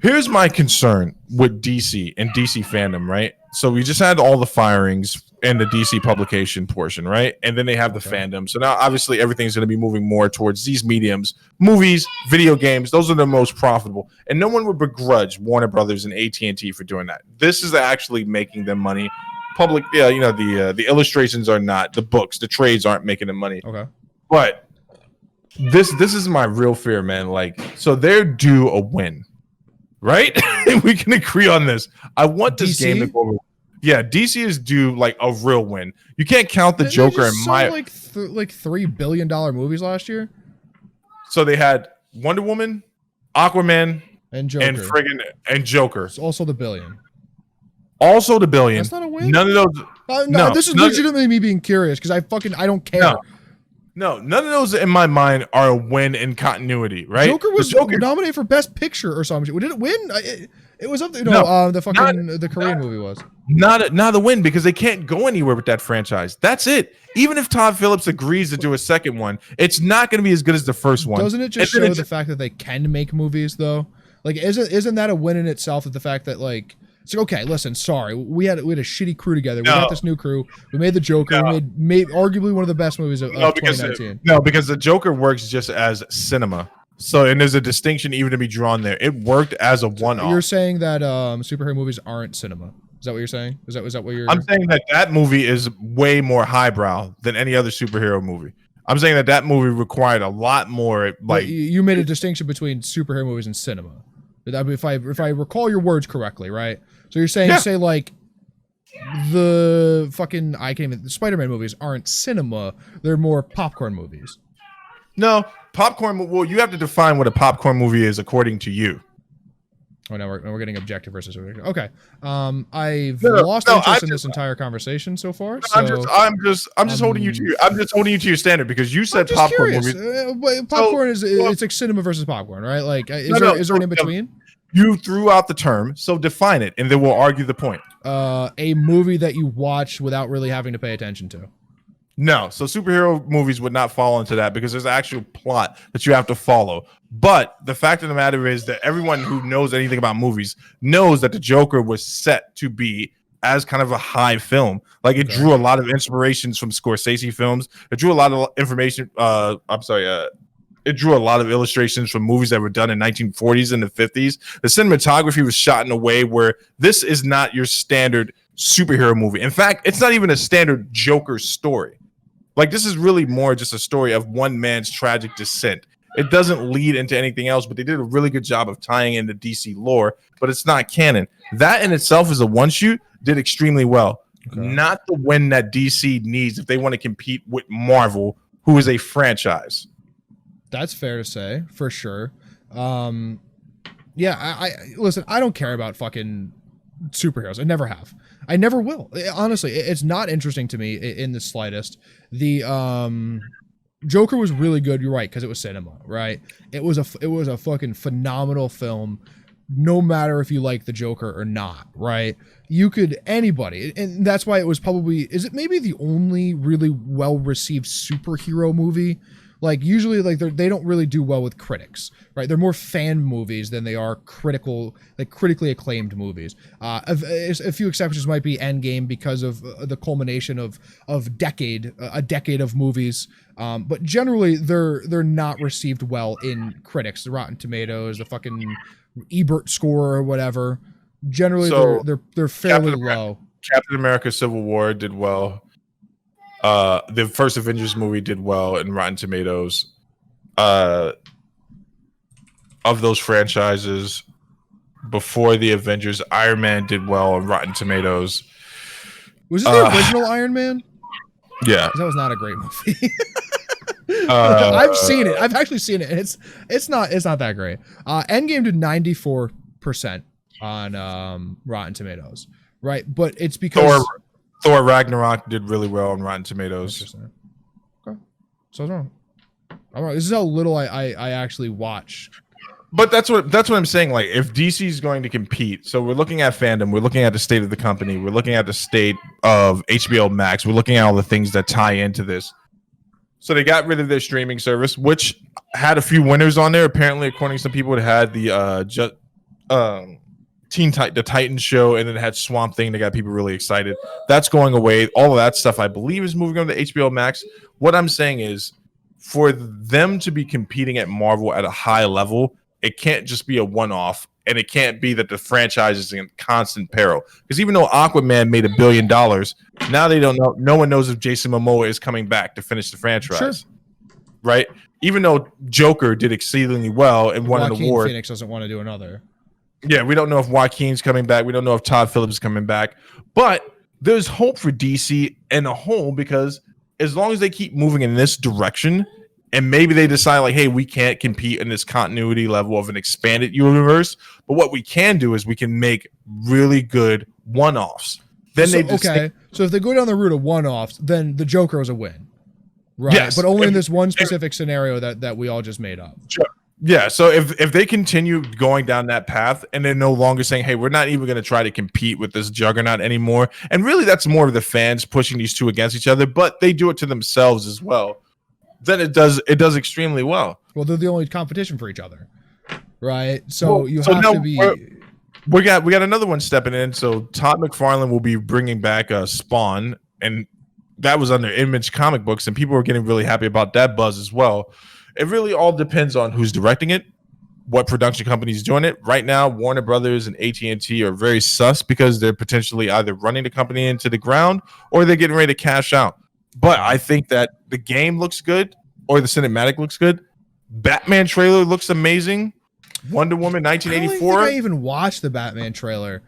[SPEAKER 2] Here's my concern with DC and DC fandom, right? So we just had all the firings and the DC publication portion, right? And then they have the fandom. So now obviously everything's going to be moving more towards these mediums: movies, video games. Those are the most profitable, and no one would begrudge Warner Brothers and AT&T for doing that. This is actually making them money. Public, yeah, you know, the illustrations are not, the books, the trades aren't making them money.
[SPEAKER 1] Okay,
[SPEAKER 2] but this is my real fear, man. Like, so they're due a win, right? We can agree on this. I want this game to go over. Yeah, DC is due like a real win. You can't count the Joker in my
[SPEAKER 1] like $3 billion movies last year.
[SPEAKER 2] So they had Wonder Woman, Aquaman,
[SPEAKER 1] and Joker,
[SPEAKER 2] and Joker.
[SPEAKER 1] It's also the billion.
[SPEAKER 2] Also the billion.
[SPEAKER 1] That's not a win.
[SPEAKER 2] None of those.
[SPEAKER 1] No, this is legitimately me being curious because I don't care.
[SPEAKER 2] No, none of those in my mind are a win in continuity, right?
[SPEAKER 1] Joker was nominated for Best Picture or something. Did it win? It was something. The Korean movie was
[SPEAKER 2] not the win because they can't go anywhere with that franchise. That's it. Even if Todd Phillips agrees to do a second one, it's not going to be as good as the first one.
[SPEAKER 1] Doesn't it just show the fact that they can make movies though? Like, isn't that a win in itself? That the fact that like. It's like, okay, listen, sorry. We had a shitty crew together. We got this new crew. We made the Joker. We made arguably one of the best movies of 2019.
[SPEAKER 2] Because the Joker works just as cinema. So, and there's a distinction even to be drawn there. It worked as a one-off.
[SPEAKER 1] You're saying that superhero movies aren't cinema. Is that what you're saying? Is that what you're?
[SPEAKER 2] I'm saying that movie is way more highbrow than any other superhero movie. I'm saying that movie required a lot more. Like,
[SPEAKER 1] you made a distinction between superhero movies and cinema. If I recall your words correctly, right? So you're saying, say like the fucking the Spider-Man movies aren't cinema; they're more popcorn movies.
[SPEAKER 2] No, popcorn. Well, you have to define what a popcorn movie is according to you.
[SPEAKER 1] Oh, now we're getting objective versus subjective. Okay. I've lost interest in this entire conversation so far. So
[SPEAKER 2] I'm just holding you to your standard because you said popcorn movies.
[SPEAKER 1] Popcorn it's like cinema versus popcorn, right? Like, is there an in between?
[SPEAKER 2] You threw out the term, so define it, and then we'll argue the point.
[SPEAKER 1] A movie that you watch without really having to pay attention to.
[SPEAKER 2] No, so superhero movies would not fall into that because there's an actual plot that you have to follow. But the fact of the matter is that everyone who knows anything about movies knows that the Joker was set to be as kind of a high film. Like, it drew a lot of inspirations from Scorsese films. It drew a lot of information. It drew a lot of illustrations from movies that were done in 1940s and the 50s. The cinematography was shot in a way where this is not your standard superhero movie. In fact, it's not even a standard Joker story. Like, this is really more just a story of one man's tragic descent. It doesn't lead into anything else, but they did a really good job of tying in the DC lore, but it's not canon. That in itself is a one-shoot, did extremely well. Okay. Not the win that DC needs if they want to compete with Marvel, who is a franchise.
[SPEAKER 1] That's fair to say, for sure. Yeah, I listen, I don't care about fucking superheroes. I never have. I never will. Honestly, it's not interesting to me in the slightest. The Joker was really good, you're right, because it was cinema, right? It was a fucking phenomenal film, no matter if you like the Joker or not, right? You could, anybody, and that's why it was probably, is it maybe the only really well-received superhero movie? Like, usually, like, they don't really do well with critics, right? They're more fan movies than they are critically acclaimed movies. A few exceptions might be Endgame because of the culmination of a decade of movies. But generally, they're not received well in critics. The Rotten Tomatoes, the fucking Ebert score or whatever. Generally, they're fairly low.
[SPEAKER 2] Captain America: Civil War did well. The first Avengers movie did well in Rotten Tomatoes. Of those franchises, before the Avengers, Iron Man did well on Rotten Tomatoes.
[SPEAKER 1] Was it the original Iron Man?
[SPEAKER 2] Yeah,
[SPEAKER 1] that was not a great movie. I've seen it. I've actually seen it. And it's not that great. Endgame did 94% on Rotten Tomatoes, right? But it's because
[SPEAKER 2] Thor Ragnarok did really well on Rotten Tomatoes.
[SPEAKER 1] Okay, so I was wrong. I'm wrong. This is how little I actually watch.
[SPEAKER 2] But that's what I'm saying. Like, if DC is going to compete, so we're looking at fandom, we're looking at the state of the company, we're looking at the state of HBO Max, we're looking at all the things that tie into this. So they got rid of their streaming service, which had a few winners on there. Apparently, according to some people, it had the the Titans show, and then it had Swamp Thing that got people really excited. That's going away. All of that stuff, I believe, is moving on to HBO Max. What I'm saying is, for them to be competing at Marvel at a high level, it can't just be a one-off, and it can't be that the franchise is in constant peril. Because even though Aquaman made $1 billion, now they don't know. No one knows if Jason Momoa is coming back to finish the franchise. Sure. Right? Even though Joker did exceedingly well and won an award.
[SPEAKER 1] Phoenix doesn't want to do another.
[SPEAKER 2] Yeah, we don't know if Joaquin's coming back. We don't know if Todd Phillips is coming back. But there's hope for DC in a whole, because as long as they keep moving in this direction, and maybe they decide like, hey, we can't compete in this continuity level of an expanded universe, but what we can do is we can make really good one-offs. Then
[SPEAKER 1] So if they go down the route of one-offs, then the Joker is a win. Right.
[SPEAKER 2] Yes.
[SPEAKER 1] But only in this one specific scenario that we all just made up.
[SPEAKER 2] Sure. Yeah, so if they continue going down that path and they're no longer saying, hey, we're not even going to try to compete with this juggernaut anymore, and really that's more of the fans pushing these two against each other, but they do it to themselves as well, then it does extremely well.
[SPEAKER 1] Well, they're the only competition for each other, right? So you have to be...
[SPEAKER 2] We got another one stepping in. So Todd McFarlane will be bringing back Spawn, and that was under Image Comic Books, and people were getting really happy about that buzz as well. It really all depends on who's directing it, what production company's doing it. Right now, Warner Brothers and AT&T are very sus because they're potentially either running the company into the ground or they're getting ready to cash out. But I think that the game looks good, or the cinematic looks good. Batman trailer looks amazing. Wonder Woman 1984.
[SPEAKER 1] I don't think I even watched the Batman trailer.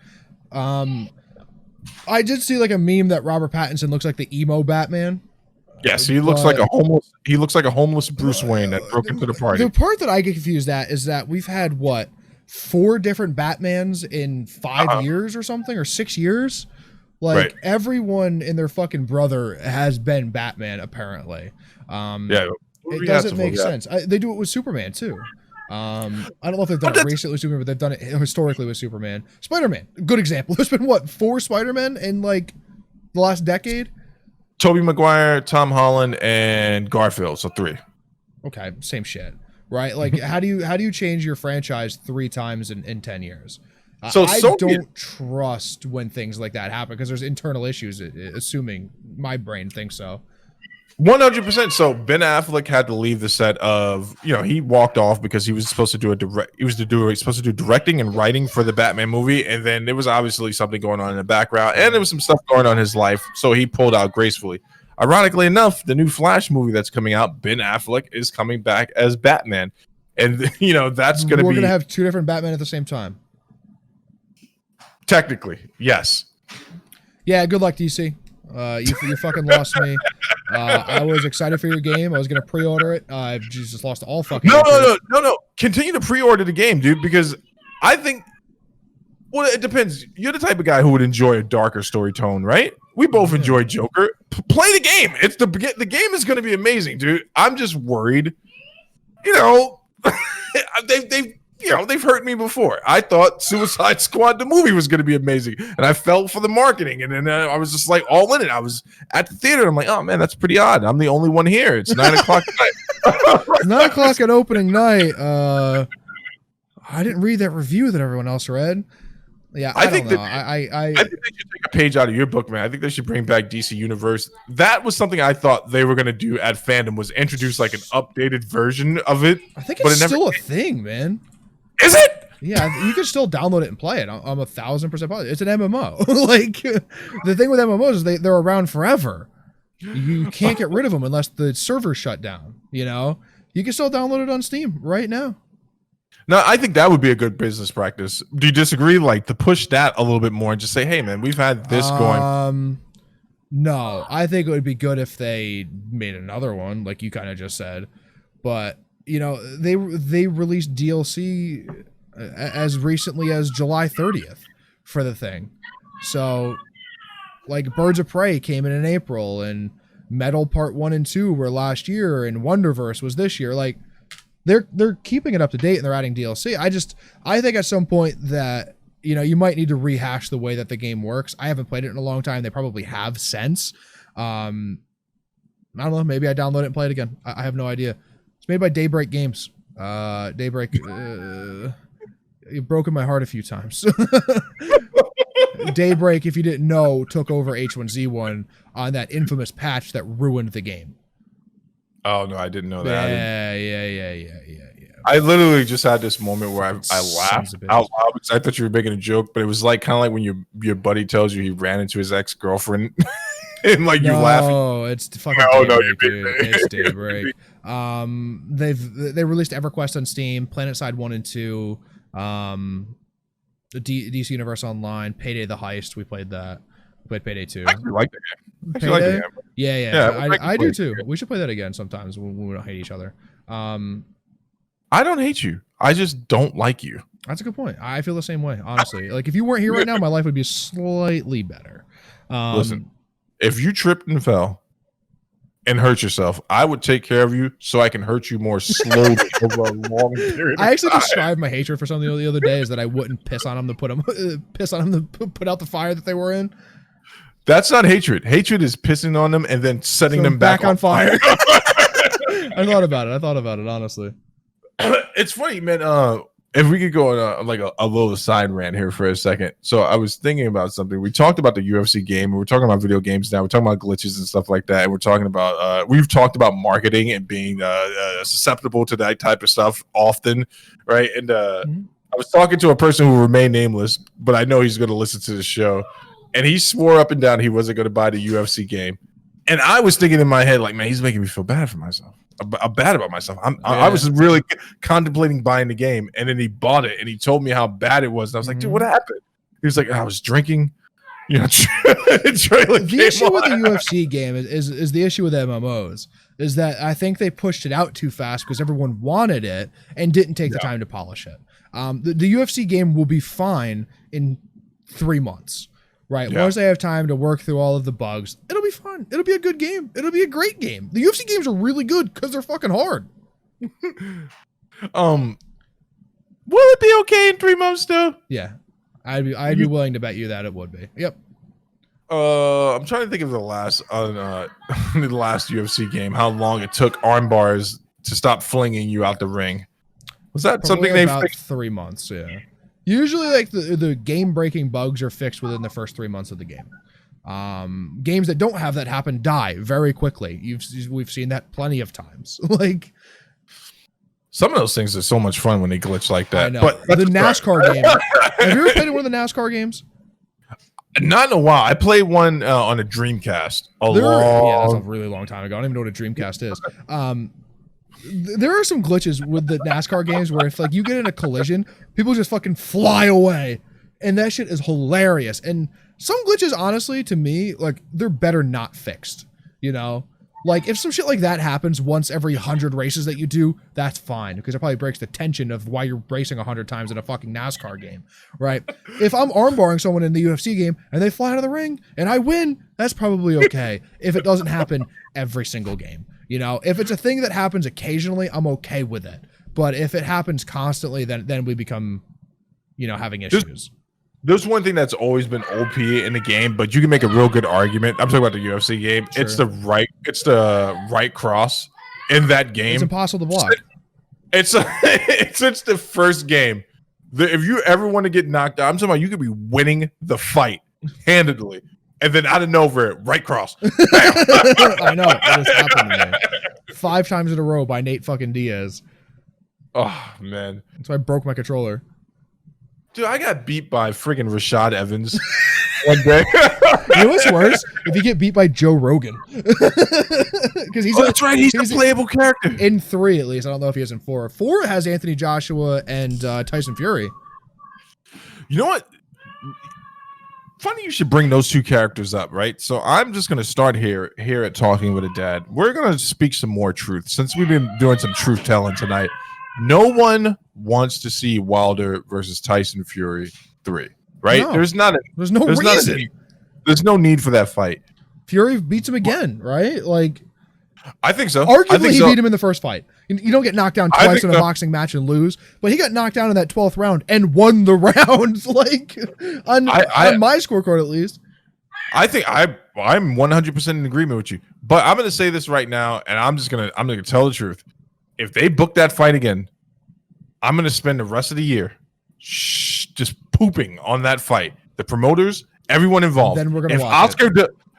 [SPEAKER 1] I did see like a meme that Robert Pattinson looks like the emo Batman.
[SPEAKER 2] Yes, he looks like a homeless. He looks like a homeless Bruce Wayne that broke into the party.
[SPEAKER 1] The part that I get confused at is that we've had 4 different Batmans in 5 years or something, or 6 years. Like everyone and their fucking brother has been Batman apparently. It doesn't make sense. They do it with Superman too. I don't know if they've done it recently with Superman, but they've done it historically with Superman. Spider-Man, good example. There's been 4 Spider-Men in like the last decade.
[SPEAKER 2] Tobey Maguire, Tom Holland, and Garfield. So 3.
[SPEAKER 1] Okay, same shit, right? Like, how do you change your franchise 3 times in 10 years? I don't trust when things like that happen because there's internal issues. Assuming my brain thinks so.
[SPEAKER 2] 100%. So Ben Affleck had to leave the set of, he walked off because he was supposed to do supposed to do directing and writing for the Batman movie, and then there was obviously something going on in the background, and there was some stuff going on in his life, so he pulled out gracefully. Ironically enough, the new Flash movie that's coming out, Ben Affleck is coming back as Batman, and that's going to be.
[SPEAKER 1] We're going to have 2 different Batman at the same time.
[SPEAKER 2] Technically, yes.
[SPEAKER 1] Yeah. Good luck, DC. You fucking lost me. I was excited for your game. I was gonna pre-order it. I've just lost all fucking.
[SPEAKER 2] No. Continue to pre-order the game, dude, because I think. Well, it depends. You're the type of guy who would enjoy a darker story tone, right? We both enjoy Joker. Play the game. It's the game is going to be amazing, dude. I'm just worried. They've hurt me before. I thought Suicide Squad, the movie, was going to be amazing, and I fell for the marketing, and then I was just like all in it. I was at the theater. I'm like, oh man, that's pretty odd. I'm the only one here. It's 9 o'clock at night.
[SPEAKER 1] 9 o'clock at opening night. I didn't read that review that everyone else read. Yeah, I think they should
[SPEAKER 2] take a page out of your book, man. I think they should bring back DC Universe. That was something I thought they were going to do at Fandom, was introduce like an updated version of it.
[SPEAKER 1] I think it's still a thing, man.
[SPEAKER 2] Is it?
[SPEAKER 1] Yeah, you can still download it and play it. I'm 1,000% positive. It's an MMO. Like, the thing with MMOs is they're around forever. You can't get rid of them unless the server's shut down. You can still download it on Steam right now.
[SPEAKER 2] No, I think that would be a good business practice. Do you disagree? Like, to push that a little bit more and just say, hey, man, we've had this going.
[SPEAKER 1] No, I think it would be good if they made another one, like you kind of just said. But, they released DLC as recently as July 30th for the thing. So, like, Birds of Prey came in April, and Metal Part 1 and 2 were last year, and Wonderverse was this year. Like, they're keeping it up to date and they're adding DLC. I think at some point that, you might need to rehash the way that the game works. I haven't played it in a long time. They probably have since. I don't know. Maybe I download it and play it again. I have no idea. It's made by Daybreak Games. Daybreak. You've broken my heart a few times. Daybreak, if you didn't know, took over H1Z1 on that infamous patch that ruined the game.
[SPEAKER 2] Oh no, I didn't know that.
[SPEAKER 1] Yeah.
[SPEAKER 2] I literally just had this moment where I laughed out loud because I thought you were making a joke, but it was like kind of like when your buddy tells you he ran into his ex-girlfriend and like you laughing.
[SPEAKER 1] No, it's fucking Daybreak, dude. It's Daybreak. They released EverQuest on Steam, PlanetSide 1 and 2, the DC Universe Online, Payday the Heist. We played that. We played Payday 2.
[SPEAKER 2] I actually like the game.
[SPEAKER 1] Payday? Like the game. Yeah. I do too. We should play that again sometimes when we don't hate each other.
[SPEAKER 2] I don't hate you. I just don't like you.
[SPEAKER 1] That's a good point. I feel the same way, honestly. Like if you weren't here right now, my life would be slightly better.
[SPEAKER 2] Listen, if you tripped and fell and hurt yourself, I would take care of you so I can hurt you more slowly over a long period.
[SPEAKER 1] I actually described my hatred for something the other day is that I wouldn't piss on them to put out the fire that they were in.
[SPEAKER 2] That's not hatred. Hatred is pissing on them and then setting them back on fire.
[SPEAKER 1] I thought about it honestly.
[SPEAKER 2] It's funny, man. If we could go on like a little side rant here for a second. So I was thinking about something. We talked about the UFC game. We're talking about video games now. We're talking about glitches and stuff like that. And we're talking about we've talked about marketing and being susceptible to that type of stuff often, right? And I was talking to a person who will remain nameless, but I know he's going to listen to the show. And he swore up and down he wasn't going to buy the UFC game. And I was thinking in my head, like, man, he's making me feel bad for myself. I'm bad about myself. I was really contemplating buying the game, and then he bought it, and he told me how bad it was. And I was like, dude, what happened? He was like, I was drinking. You know,
[SPEAKER 1] the issue with the UFC game is the issue with MMOs is that I think they pushed it out too fast because everyone wanted it and didn't take the time to polish it. The UFC game will be fine in 3 months. Right. Yeah. Once they have time to work through all of the bugs, it'll be fun. It'll be a good game. It'll be a great game. The UFC games are really good because they're fucking hard.
[SPEAKER 2] Will it be okay in 3 months though?
[SPEAKER 1] Yeah. I'd be willing to bet you that it would be. Yep.
[SPEAKER 2] I'm trying to think of the last the last UFC game, how long it took arm bars to stop flinging you out the ring. Was that probably something they fixed?
[SPEAKER 1] 3 months, yeah. Usually, like the game-breaking bugs are fixed within the first 3 months of the game. Games that don't have that happen die very quickly. We've seen that plenty of times. Like
[SPEAKER 2] some of those things are so much fun when they glitch like that.
[SPEAKER 1] I know. But the NASCAR game. Have you ever played one of the NASCAR games?
[SPEAKER 2] Not in a while. I played one on a Dreamcast.
[SPEAKER 1] Yeah, that's a really long time ago. I don't even know what a Dreamcast is. There are some glitches with the NASCAR games where if like you get in a collision, people just fucking fly away, and that shit is hilarious. And some glitches, honestly, to me, like they're better not fixed. You know, like if some shit like that happens once every 100 races that you do, that's fine because it probably breaks the tension of why you're racing 100 times in a fucking NASCAR game, right? If I'm armbarring someone in the UFC game and they fly out of the ring and I win, that's probably okay. If it doesn't happen every single game. You know, if it's a thing that happens occasionally, I'm okay with it. But if it happens constantly, then we become, you know, having issues.
[SPEAKER 2] There's one thing that's always been OP in the game, but you can make a real good argument. I'm talking about the UFC game. Sure. It's the right cross in that game.
[SPEAKER 1] It's impossible to block.
[SPEAKER 2] It's the first game. If you ever want to get knocked out, I'm talking about you could be winning the fight handedly. And then out of nowhere, right cross.
[SPEAKER 1] I know. It has happened to me 5 times in a row by Nate fucking Diaz.
[SPEAKER 2] Oh, man.
[SPEAKER 1] So I broke my controller.
[SPEAKER 2] Dude, I got beat by friggin' Rashad Evans one day.
[SPEAKER 1] You know what's worse? If you get beat by Joe Rogan.
[SPEAKER 2] That's right. He's a playable character.
[SPEAKER 1] In 3, at least. I don't know if he is in 4. 4 has Anthony Joshua and Tyson Fury.
[SPEAKER 2] You know what? Funny you should bring those 2 characters up, right? So I'm just going to start here at Talking with a Dad. We're going to speak some more truth since we've been doing some truth telling tonight. No one wants to see Wilder versus Tyson Fury 3, right? No. There's no reason. There's no need for that fight.
[SPEAKER 1] Fury beats him again, right? Like,
[SPEAKER 2] I think so.
[SPEAKER 1] Arguably, he beat him in the first fight. You don't get knocked down twice in a boxing match and lose, but he got knocked down in that 12th round and won the round. Like on my scorecard, at least.
[SPEAKER 2] I think I'm 100% in agreement with you. But I'm going to say this right now, and I'm going to tell the truth. If they book that fight again, I'm going to spend the rest of the year just pooping on that fight. The promoters, everyone involved.
[SPEAKER 1] Then we're gonna
[SPEAKER 2] if
[SPEAKER 1] watch
[SPEAKER 2] Oscar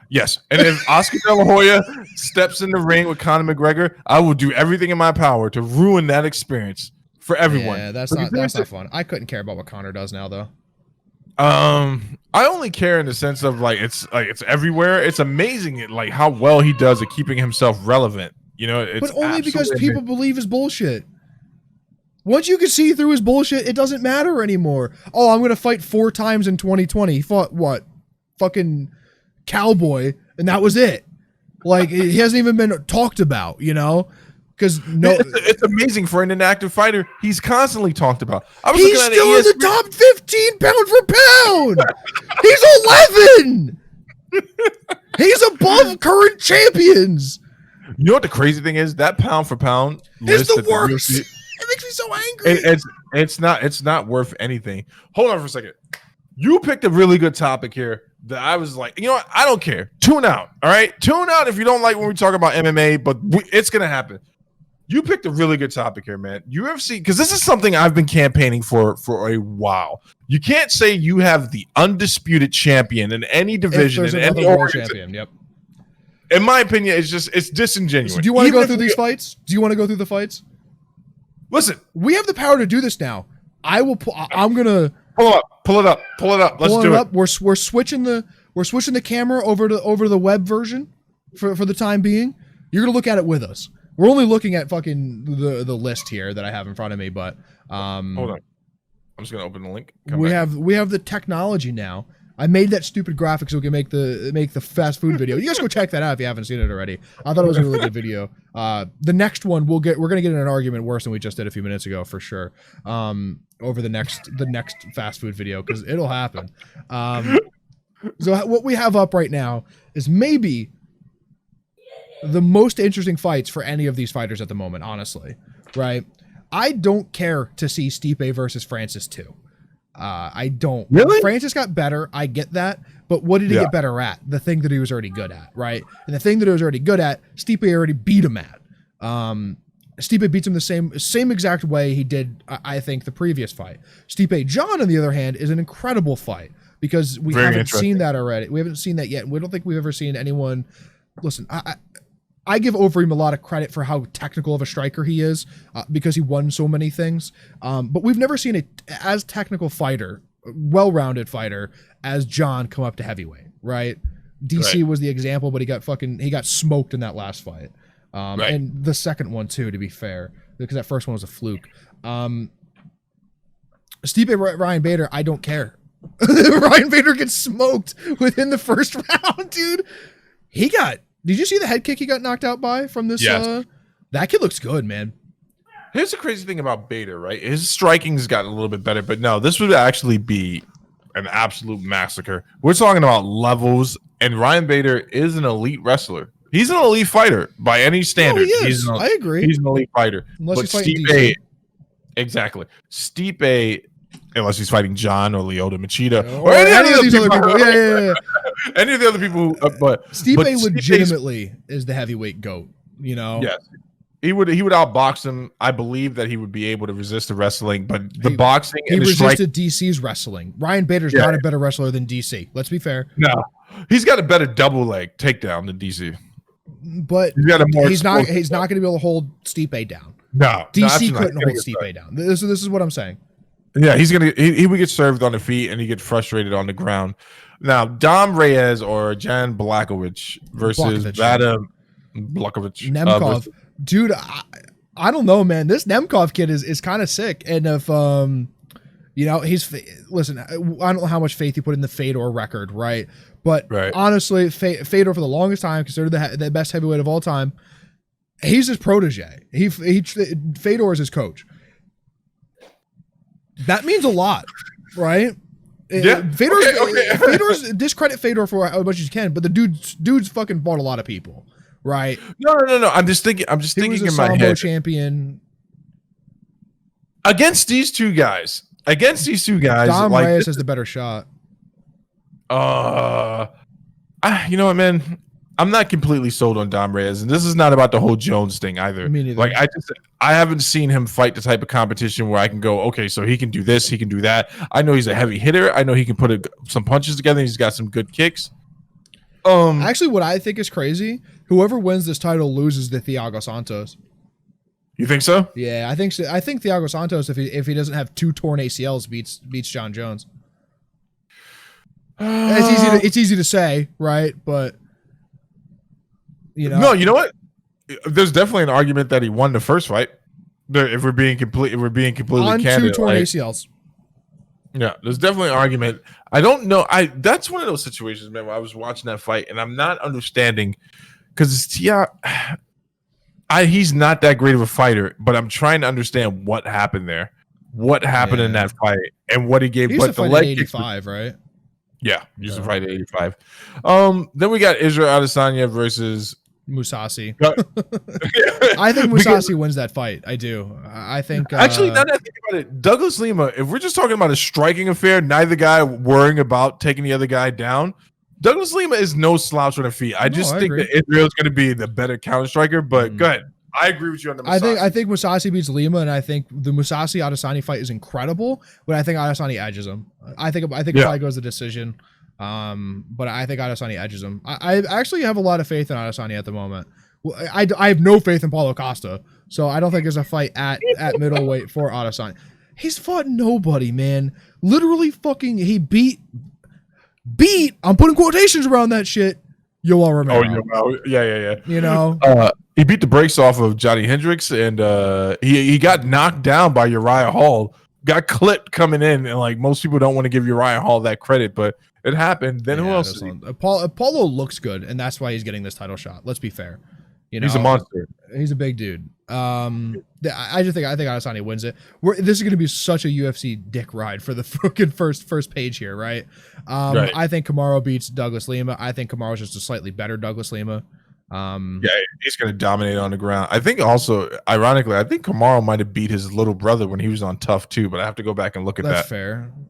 [SPEAKER 2] yes, and if Oscar De La Hoya steps in the ring with Conor McGregor, I will do everything in my power to ruin that experience for everyone.
[SPEAKER 1] Yeah, that's not fun. I couldn't care about what Conor does now though.
[SPEAKER 2] I only care in the sense of it's everywhere. It's amazing like how well he does at keeping himself relevant. You know, it's
[SPEAKER 1] but only because people believe his bullshit. Once you can see through his bullshit, it doesn't matter anymore. Oh, I'm gonna fight 4 times in 2020. He fought what? Fucking Cowboy, and that was it. Like he hasn't even been talked about, you know? Because
[SPEAKER 2] it's amazing for an inactive fighter. He's constantly talked about.
[SPEAKER 1] He's still in the top 15 pound for pound. He's 11. He's above current champions.
[SPEAKER 2] You know what the crazy thing is? That pound for pound
[SPEAKER 1] is the worst. It makes me so angry.
[SPEAKER 2] It's not worth anything. Hold on for a second. You picked a really good topic here that I was like, you know what? I don't care. Tune out. All right, tune out if you don't like when we talk about MMA, but it's gonna happen. You picked a really good topic here, man. UFC, because this is something I've been campaigning for a while. You can't say you have the undisputed champion in any division.
[SPEAKER 1] If there's another world champion, yep.
[SPEAKER 2] In my opinion, it's disingenuous.
[SPEAKER 1] So do you want to go through these fights? Do you want to go through the fights?
[SPEAKER 2] Listen,
[SPEAKER 1] we have the power to do this now. I'm gonna
[SPEAKER 2] pull it up. Let's do it.
[SPEAKER 1] We're switching the camera over to the web version for the time being. You're gonna look at it with us. We're only looking at fucking the list here that I have in front of me, but
[SPEAKER 2] hold on. I'm just gonna open the link.
[SPEAKER 1] We have the technology now. I made that stupid graphic so we can make the fast food video. You guys go check that out if you haven't seen it already. I thought it was a really good video. The next one we're gonna get in an argument worse than we just did a few minutes ago for sure. Over the next fast food video because it'll happen. So what we have up right now is maybe the most interesting fights for any of these fighters at the moment, honestly, right? I don't care to see Stipe versus Francis 2. I don't.
[SPEAKER 2] Really?
[SPEAKER 1] Francis got better. I get that. But what did he get better at? The thing that he was already good at, right? And the thing that he was already good at, Stipe already beat him at. Stipe beats him the same exact way he did, I think, the previous fight. Stipe John, on the other hand, is an incredible fight because we haven't seen that already. We haven't seen that yet. We don't think we've ever seen anyone. Listen, I give Overeem a lot of credit for how technical of a striker he is because he won so many things. But we've never seen as technical fighter, well-rounded fighter as John come up to heavyweight, right? DC was the example, but he got smoked in that last fight. And the second one too, to be fair, because that first one was a fluke. Stipe Ryan Bader, I don't care. Ryan Bader gets smoked within the first round, dude. Did you see the head kick he got knocked out by from this?
[SPEAKER 2] Yes.
[SPEAKER 1] That kid looks good, man.
[SPEAKER 2] Here's the crazy thing about Bader, right? His striking's gotten a little bit better, but no, this would actually be an absolute massacre. We're talking about levels, and Ryan Bader is an elite wrestler. He's an elite fighter by any standard.
[SPEAKER 1] No, he is. I agree.
[SPEAKER 2] He's an elite fighter.
[SPEAKER 1] Unless he's fighting
[SPEAKER 2] Stipe, exactly. Stipe, unless he's fighting John or Lyoto Machida
[SPEAKER 1] or any of these other people. Yeah.
[SPEAKER 2] Any of the other people, but
[SPEAKER 1] Stipe legitimately is the heavyweight GOAT. You know.
[SPEAKER 2] Yes. He would outbox him. I believe that he would be able to resist the wrestling, but the boxing and
[SPEAKER 1] he resisted DC's wrestling. Ryan Bader's not a better wrestler than DC. Let's be fair.
[SPEAKER 2] No, he's got a better double leg takedown than DC.
[SPEAKER 1] But he's not going to be able to hold Stipe down.
[SPEAKER 2] No,
[SPEAKER 1] DC couldn't hold Stipe down. This is what I'm saying.
[SPEAKER 2] Yeah, he would get served on the feet and he get frustrated on the ground. Now, Dom Reyes or Jan Blachowicz versus Vadim Blachowicz.
[SPEAKER 1] Nemkov. Dude, I don't know, man. This Nemkov kid is kind of sick. And if listen, I don't know how much faith you put in the Fedor record, right? But honestly, Fedor for the longest time considered the best heavyweight of all time. He's his protege. Fedor is his coach. That means a lot, right?
[SPEAKER 2] Yeah.
[SPEAKER 1] Fedor's discredit Fedor for as much as you can, but the dude's fucking fought a lot of people, right?
[SPEAKER 2] No. I'm just thinking in my head.
[SPEAKER 1] Champion
[SPEAKER 2] against these two guys.
[SPEAKER 1] Dom Reyes has the better shot.
[SPEAKER 2] You know what, man? I'm not completely sold on Dom Reyes, and this is not about the whole Jones thing either.
[SPEAKER 1] Me neither.
[SPEAKER 2] Like I haven't seen him fight the type of competition where I can go, okay, so he can do this, he can do that. I know he's a heavy hitter. I know he can put some punches together. He's got some good kicks.
[SPEAKER 1] Actually, what I think is crazy, whoever wins this title loses to Thiago Santos.
[SPEAKER 2] You think so?
[SPEAKER 1] Yeah, I think so. I think Thiago Santos, if he doesn't have 2 torn ACLs, beats John Jones. It's easy to say, right? But
[SPEAKER 2] no, you know what? There's definitely an argument that he won the first fight. If we're being completely
[SPEAKER 1] on
[SPEAKER 2] candid,
[SPEAKER 1] 2 torn ACLs.
[SPEAKER 2] Yeah, there's definitely an argument. I don't know. That's one of those situations, man, where I was watching that fight and I'm not understanding because he's not that great of a fighter, but I'm trying to understand what happened there, what happened in that fight, and what he gave.
[SPEAKER 1] He used
[SPEAKER 2] but
[SPEAKER 1] to
[SPEAKER 2] the
[SPEAKER 1] fight
[SPEAKER 2] leg
[SPEAKER 1] at 85, right?
[SPEAKER 2] Yeah, used to fight at 85. Then we got Israel Adesanya versus
[SPEAKER 1] Musasi. I think Musasi wins that fight. I do. I think
[SPEAKER 2] actually, now that I think about it, Douglas Lima, if we're just talking about a striking affair, neither guy worrying about taking the other guy down, Douglas Lima is no slouch on the feet. I just think that Israel's going to be the better counter striker, but go ahead. I agree with you on the Musasi.
[SPEAKER 1] I think Musasi beats Lima, and I think the Musasi Adesanya fight is incredible, but I think Adesanya edges him. I think it probably goes the decision. But I think Adesanya edges him. I actually have a lot of faith in Adesanya at the moment. I have no faith in Paulo Costa, so I don't think there's a fight at middleweight for Adesanya. He's fought nobody, man. Literally fucking he beat I'm putting quotations around that shit. Yoel Romero.
[SPEAKER 2] Oh, yeah.
[SPEAKER 1] You know,
[SPEAKER 2] he beat the brakes off of Johnny Hendricks, and he got knocked down by Uriah Hall. Got clipped coming in, and like most people don't want to give Uriah Hall that credit, but it happened. Then who else?
[SPEAKER 1] Paulo looks good, and that's why he's getting this title shot. Let's be fair. You know,
[SPEAKER 2] he's a monster.
[SPEAKER 1] He's a big dude. I think Adesanya wins it. This is going to be such a UFC dick ride for the fucking first page here, right? Right. I think Kamaru beats Douglas Lima. I think Kamaru's just a slightly better Douglas Lima.
[SPEAKER 2] Yeah, he's going to dominate on the ground. I think also, ironically, I think Kamaru might have beat his little brother when he was on Tough too, but I have to go back and look at that.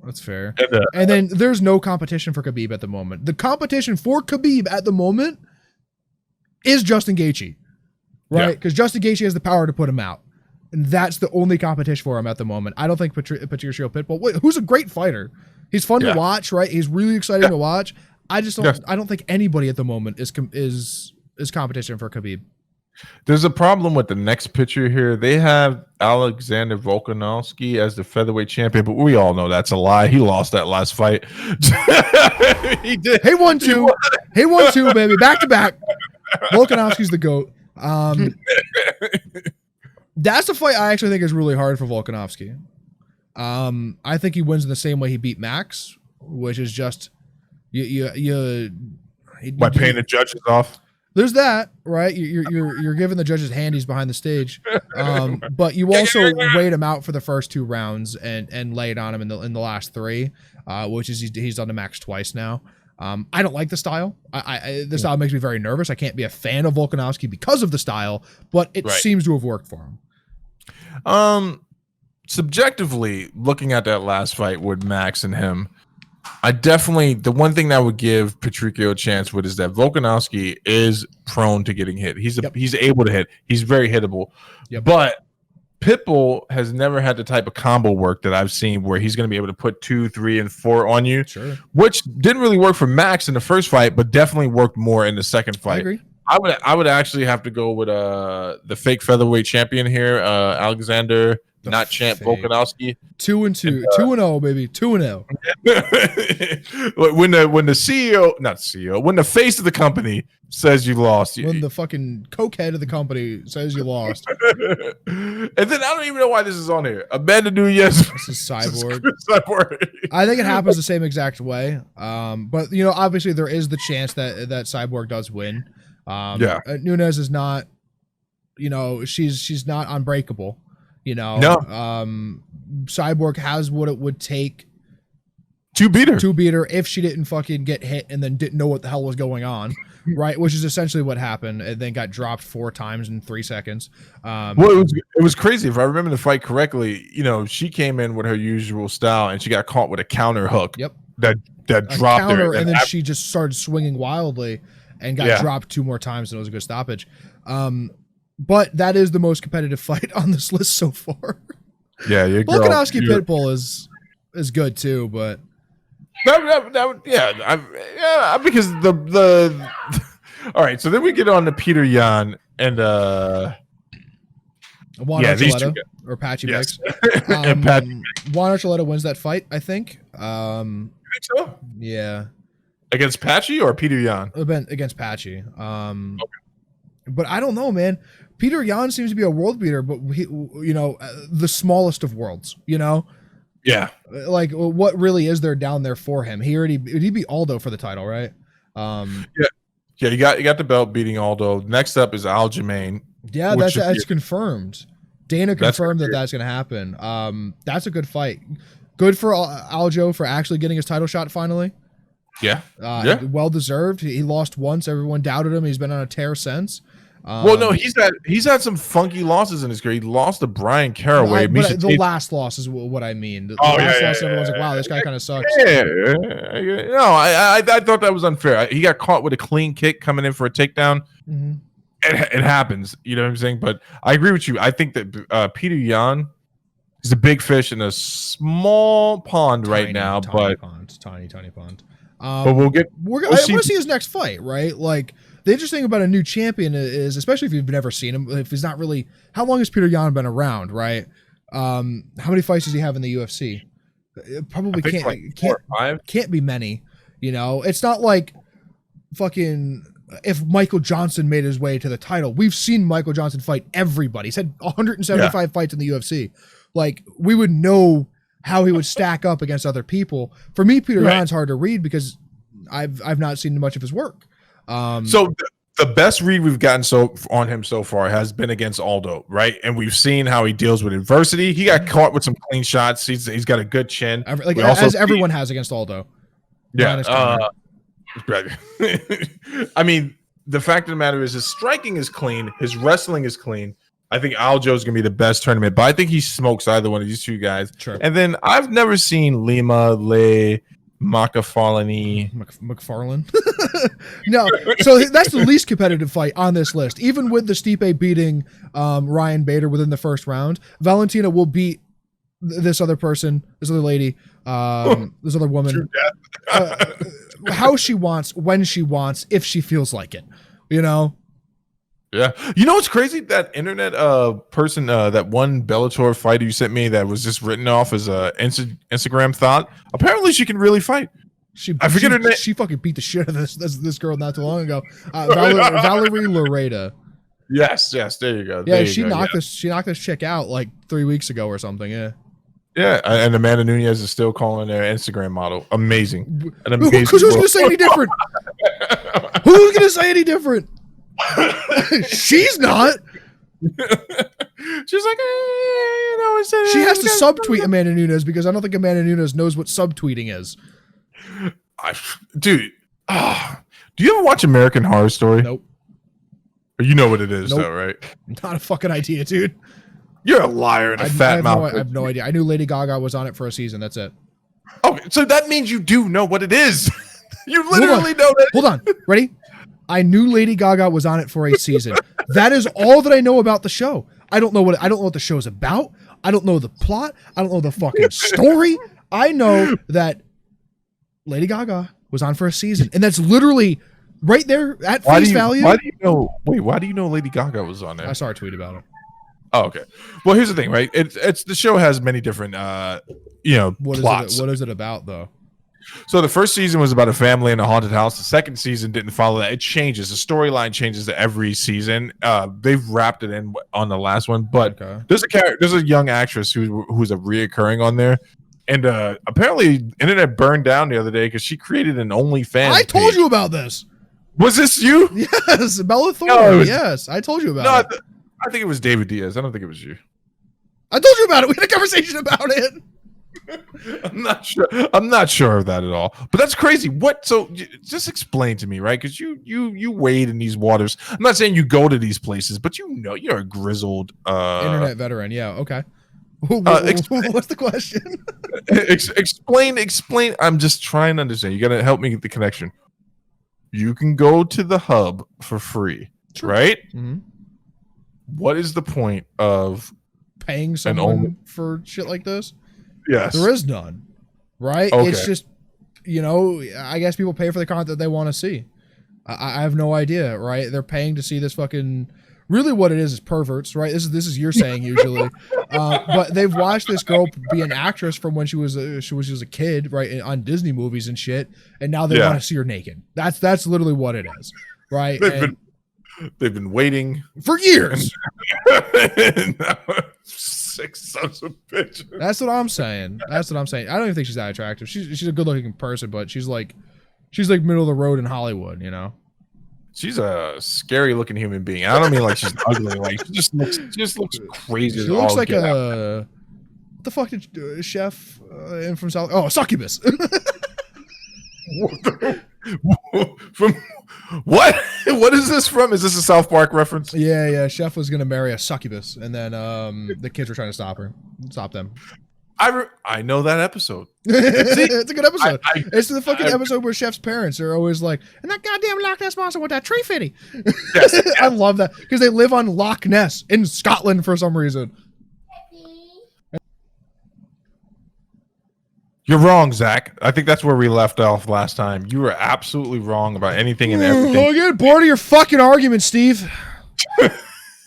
[SPEAKER 1] That's fair. And then there's no competition for Khabib at the moment. The competition for Khabib at the moment is Justin Gaethje, right? Because Justin Gaethje has the power to put him out, and that's the only competition for him at the moment. I don't think Patricio Pitbull, who's a great fighter, he's fun to watch, right? He's really exciting to watch. I just don't. I don't think anybody at the moment is competition for Khabib.
[SPEAKER 2] There's a problem with the next picture here. They have Alexander Volkanovski as the featherweight champion, but we all know that's a lie. He lost that last fight. He did.
[SPEAKER 1] He won two, baby, back to back. Volkanovski's the GOAT. That's a fight I actually think is really hard for Volkanovski. I think he wins in the same way he beat Max, which is just by
[SPEAKER 2] paying the judges off.
[SPEAKER 1] There's that, right? You're giving the judges handies behind the stage, but you also wait him out for the first 2 rounds and lay it on him in the last 3, which is he's done to Max twice now. I don't like the style. The style makes me very nervous. I can't be a fan of Volkanovski because of the style, but it seems to have worked for him.
[SPEAKER 2] Subjectively, looking at that last fight with Max and him, the one thing that would give Patricio a chance with is that Volkanovski is prone to getting hit. He's able to hit. He's very hittable. But Pitbull has never had the type of combo work that I've seen where he's going to be able to put 2, 3, and 4 on you, which didn't really work for Max in the first fight, but definitely worked more in the second fight.
[SPEAKER 1] I agree.
[SPEAKER 2] I would actually have to go with the fake featherweight champion here, Alexander. Not champ Volkanovski.
[SPEAKER 1] 2-2, 2-0, baby, 2-0.
[SPEAKER 2] When the face of the company says you lost,
[SPEAKER 1] when the fucking cokehead of the company says you lost,
[SPEAKER 2] and then I don't even know why this is on here. Amanda Nunes.
[SPEAKER 1] This is Cyborg. I think it happens the same exact way. But obviously there is the chance that Cyborg does win. Nunes is not. She's not unbreakable. Cyborg has what it would take
[SPEAKER 2] to beat
[SPEAKER 1] her if she didn't fucking get hit and then didn't know what the hell was going on, right? Which is essentially what happened, and then got dropped 4 times in 3 seconds.
[SPEAKER 2] It was crazy. If I remember the fight correctly, she came in with her usual style, and she got caught with a counter hook.
[SPEAKER 1] Yep.
[SPEAKER 2] That dropped her,
[SPEAKER 1] and then she just started swinging wildly. and got dropped 2 more times, and it was a good stoppage. But that is the most competitive fight on this list so far.
[SPEAKER 2] Yeah, your girl,
[SPEAKER 1] Volkanovski Pitbull is good too, but
[SPEAKER 2] because the all right. So then we get on to Peter Yan and
[SPEAKER 1] Juan Archuleta or Patchy Mix. And Juan Archuleta wins that fight, I think.
[SPEAKER 2] You think so?
[SPEAKER 1] Yeah.
[SPEAKER 2] Against Patchy or Peter Yan?
[SPEAKER 1] Against Patchy. But I don't know, man. Peter Yan seems to be a world beater, but the smallest of worlds,
[SPEAKER 2] Yeah.
[SPEAKER 1] Like, what really is there down there for him? He beat Aldo for the title, right?
[SPEAKER 2] Yeah, you got the belt beating Aldo. Next up is Aljamain.
[SPEAKER 1] Yeah, that's confirmed. Dana confirmed that's going to happen. That's a good fight. Good for Aljo for actually getting his title shot finally.
[SPEAKER 2] Yeah.
[SPEAKER 1] Well deserved. He lost once. Everyone doubted him. He's been on a tear since.
[SPEAKER 2] Well, no, he's had some funky losses in his career. He lost to Brian Caraway.
[SPEAKER 1] The last loss is what I mean. The last loss, everyone's like, wow, this guy kind of sucks.
[SPEAKER 2] Yeah. No, I thought that was unfair. He got caught with a clean kick coming in for a takedown.
[SPEAKER 1] Mm-hmm.
[SPEAKER 2] It happens. You know what I'm saying? But I agree with you. I think that Peter Yan is a big fish in a small pond right now.
[SPEAKER 1] Tiny pond.
[SPEAKER 2] But I want
[SPEAKER 1] to see his next fight, right? Like, the interesting thing about a new champion is, especially if you've never seen him, if he's not really, how long has Peter Yan been around, right? How many fights does he have in the UFC? It probably can't be many. It's not like fucking if Michael Johnson made his way to the title. We've seen Michael Johnson fight everybody. He's had 175 fights in the UFC. Like, we would know how he would stack up against other people. For me, Peter Yan's hard to read because I've not seen much of his work.
[SPEAKER 2] So the best read we've gotten on him so far has been against Aldo, right? And we've seen how he deals with adversity. He got caught with some clean shots. He's got a good chin,
[SPEAKER 1] as everyone has against Aldo.
[SPEAKER 2] Yeah. I mean, the fact of the matter is his striking is clean, his wrestling is clean. I think Aljo's gonna be the best tournament, but I think he smokes either one of these two guys.
[SPEAKER 1] Sure.
[SPEAKER 2] And then I've never seen Lima McFarlane.
[SPEAKER 1] No, so that's the least competitive fight on this list. Even with the Stipe beating Ryan Bader within the first round, Valentina will beat this other person, this other lady, this other woman, how she wants, when she wants, if she feels like it.
[SPEAKER 2] Yeah. You know what's crazy? That internet person, that one Bellator fighter you sent me that was just written off as a Instagram thought. Apparently she can really fight. I forget her name.
[SPEAKER 1] She fucking beat the shit out of this girl not too long ago. Valerie Loreda.
[SPEAKER 2] Yes, there you go.
[SPEAKER 1] Yeah, she knocked this chick out like 3 weeks ago or something. Yeah.
[SPEAKER 2] Yeah, and Amanda Nunes is still calling their Instagram model amazing.
[SPEAKER 1] Who's gonna say any different? Who's gonna say any different? She's not.
[SPEAKER 2] She's like,
[SPEAKER 1] she has to subtweet Amanda Nunes because I don't think Amanda Nunes knows what subtweeting is.
[SPEAKER 2] Dude, do you ever watch American Horror Story?
[SPEAKER 1] Nope.
[SPEAKER 2] You know what it is, though, right?
[SPEAKER 1] Not a fucking idea, dude.
[SPEAKER 2] You're a liar and a fat mouth.
[SPEAKER 1] I have no idea. I knew Lady Gaga was on it for a season. That's it.
[SPEAKER 2] Okay, so that means you do know what it is. You literally know that.
[SPEAKER 1] Hold on. Ready? I knew Lady Gaga was on it for a season. That is all that I know about the show. I don't know what the show's about. I don't know the plot. I don't know the fucking story. I know that Lady Gaga was on for a season, and that's literally right there at face value.
[SPEAKER 2] Why do you know? Wait, why do you know Lady Gaga was on there?
[SPEAKER 1] I saw a tweet about it.
[SPEAKER 2] Oh, okay. Well, here's the thing, right? It's the show has many different plots.
[SPEAKER 1] What is it about though?
[SPEAKER 2] So the first season was about a family in a haunted house. The second season didn't follow that. It changes. The storyline changes every season. They've wrapped it in on the last one, but there's a young actress who's a reoccurring on there. And apparently internet burned down the other day because she created an OnlyFans.
[SPEAKER 1] I told you about this.
[SPEAKER 2] Was this you?
[SPEAKER 1] Yes, Bella Thorne. Yes, I told you about it.
[SPEAKER 2] I think it was David Diaz. I don't think it was you.
[SPEAKER 1] I told you about it. We had a conversation about it.
[SPEAKER 2] I'm not sure of that at all. But that's crazy. What? So just explain to me, right? Because you wade in these waters. I'm not saying you go to these places, but you're a grizzled
[SPEAKER 1] internet veteran. Yeah. Okay. What's the question?
[SPEAKER 2] Explain. I'm just trying to understand. You got to help me get the connection. you can go to the hub for free,
[SPEAKER 1] Sure.
[SPEAKER 2] right?
[SPEAKER 1] Mm-hmm.
[SPEAKER 2] What is the point of
[SPEAKER 1] Paying someone for shit like this?
[SPEAKER 2] Yes.
[SPEAKER 1] There is none, right?
[SPEAKER 2] Okay.
[SPEAKER 1] It's just, I guess people pay for the content that they want to see. I have no idea, right? They're paying to see this fucking. Really, what it is perverts, right? This is you're saying usually, but they've watched this girl be an actress from when she was a kid, right, on Disney movies and shit, and now they want to see her naked. That's literally what it is, right?
[SPEAKER 2] They've been waiting
[SPEAKER 1] for years.
[SPEAKER 2] Sick sons of bitches.
[SPEAKER 1] That's what I'm saying. I don't even think she's that attractive. She's a good looking person, but she's like middle of the road in Hollywood,
[SPEAKER 2] She's a scary looking human being. I don't mean like she's ugly. Like she just looks crazy.
[SPEAKER 1] She looks like what the fuck did Chef in from South? Oh, succubus.
[SPEAKER 2] From what? What is this from? Is this a South Park reference?
[SPEAKER 1] Yeah. Chef was gonna marry a succubus, and then the kids were trying to stop them.
[SPEAKER 2] I know that episode.
[SPEAKER 1] It's a good episode. It's the fucking episode where Chef's parents are always like, and that goddamn Loch Ness monster with that tree fitty. Yes. I love that because they live on Loch Ness in Scotland for some reason.
[SPEAKER 2] You're wrong, Zach. I think that's where we left off last time. You were absolutely wrong about anything and everything.
[SPEAKER 1] I'm getting bored of your fucking argument, Steve.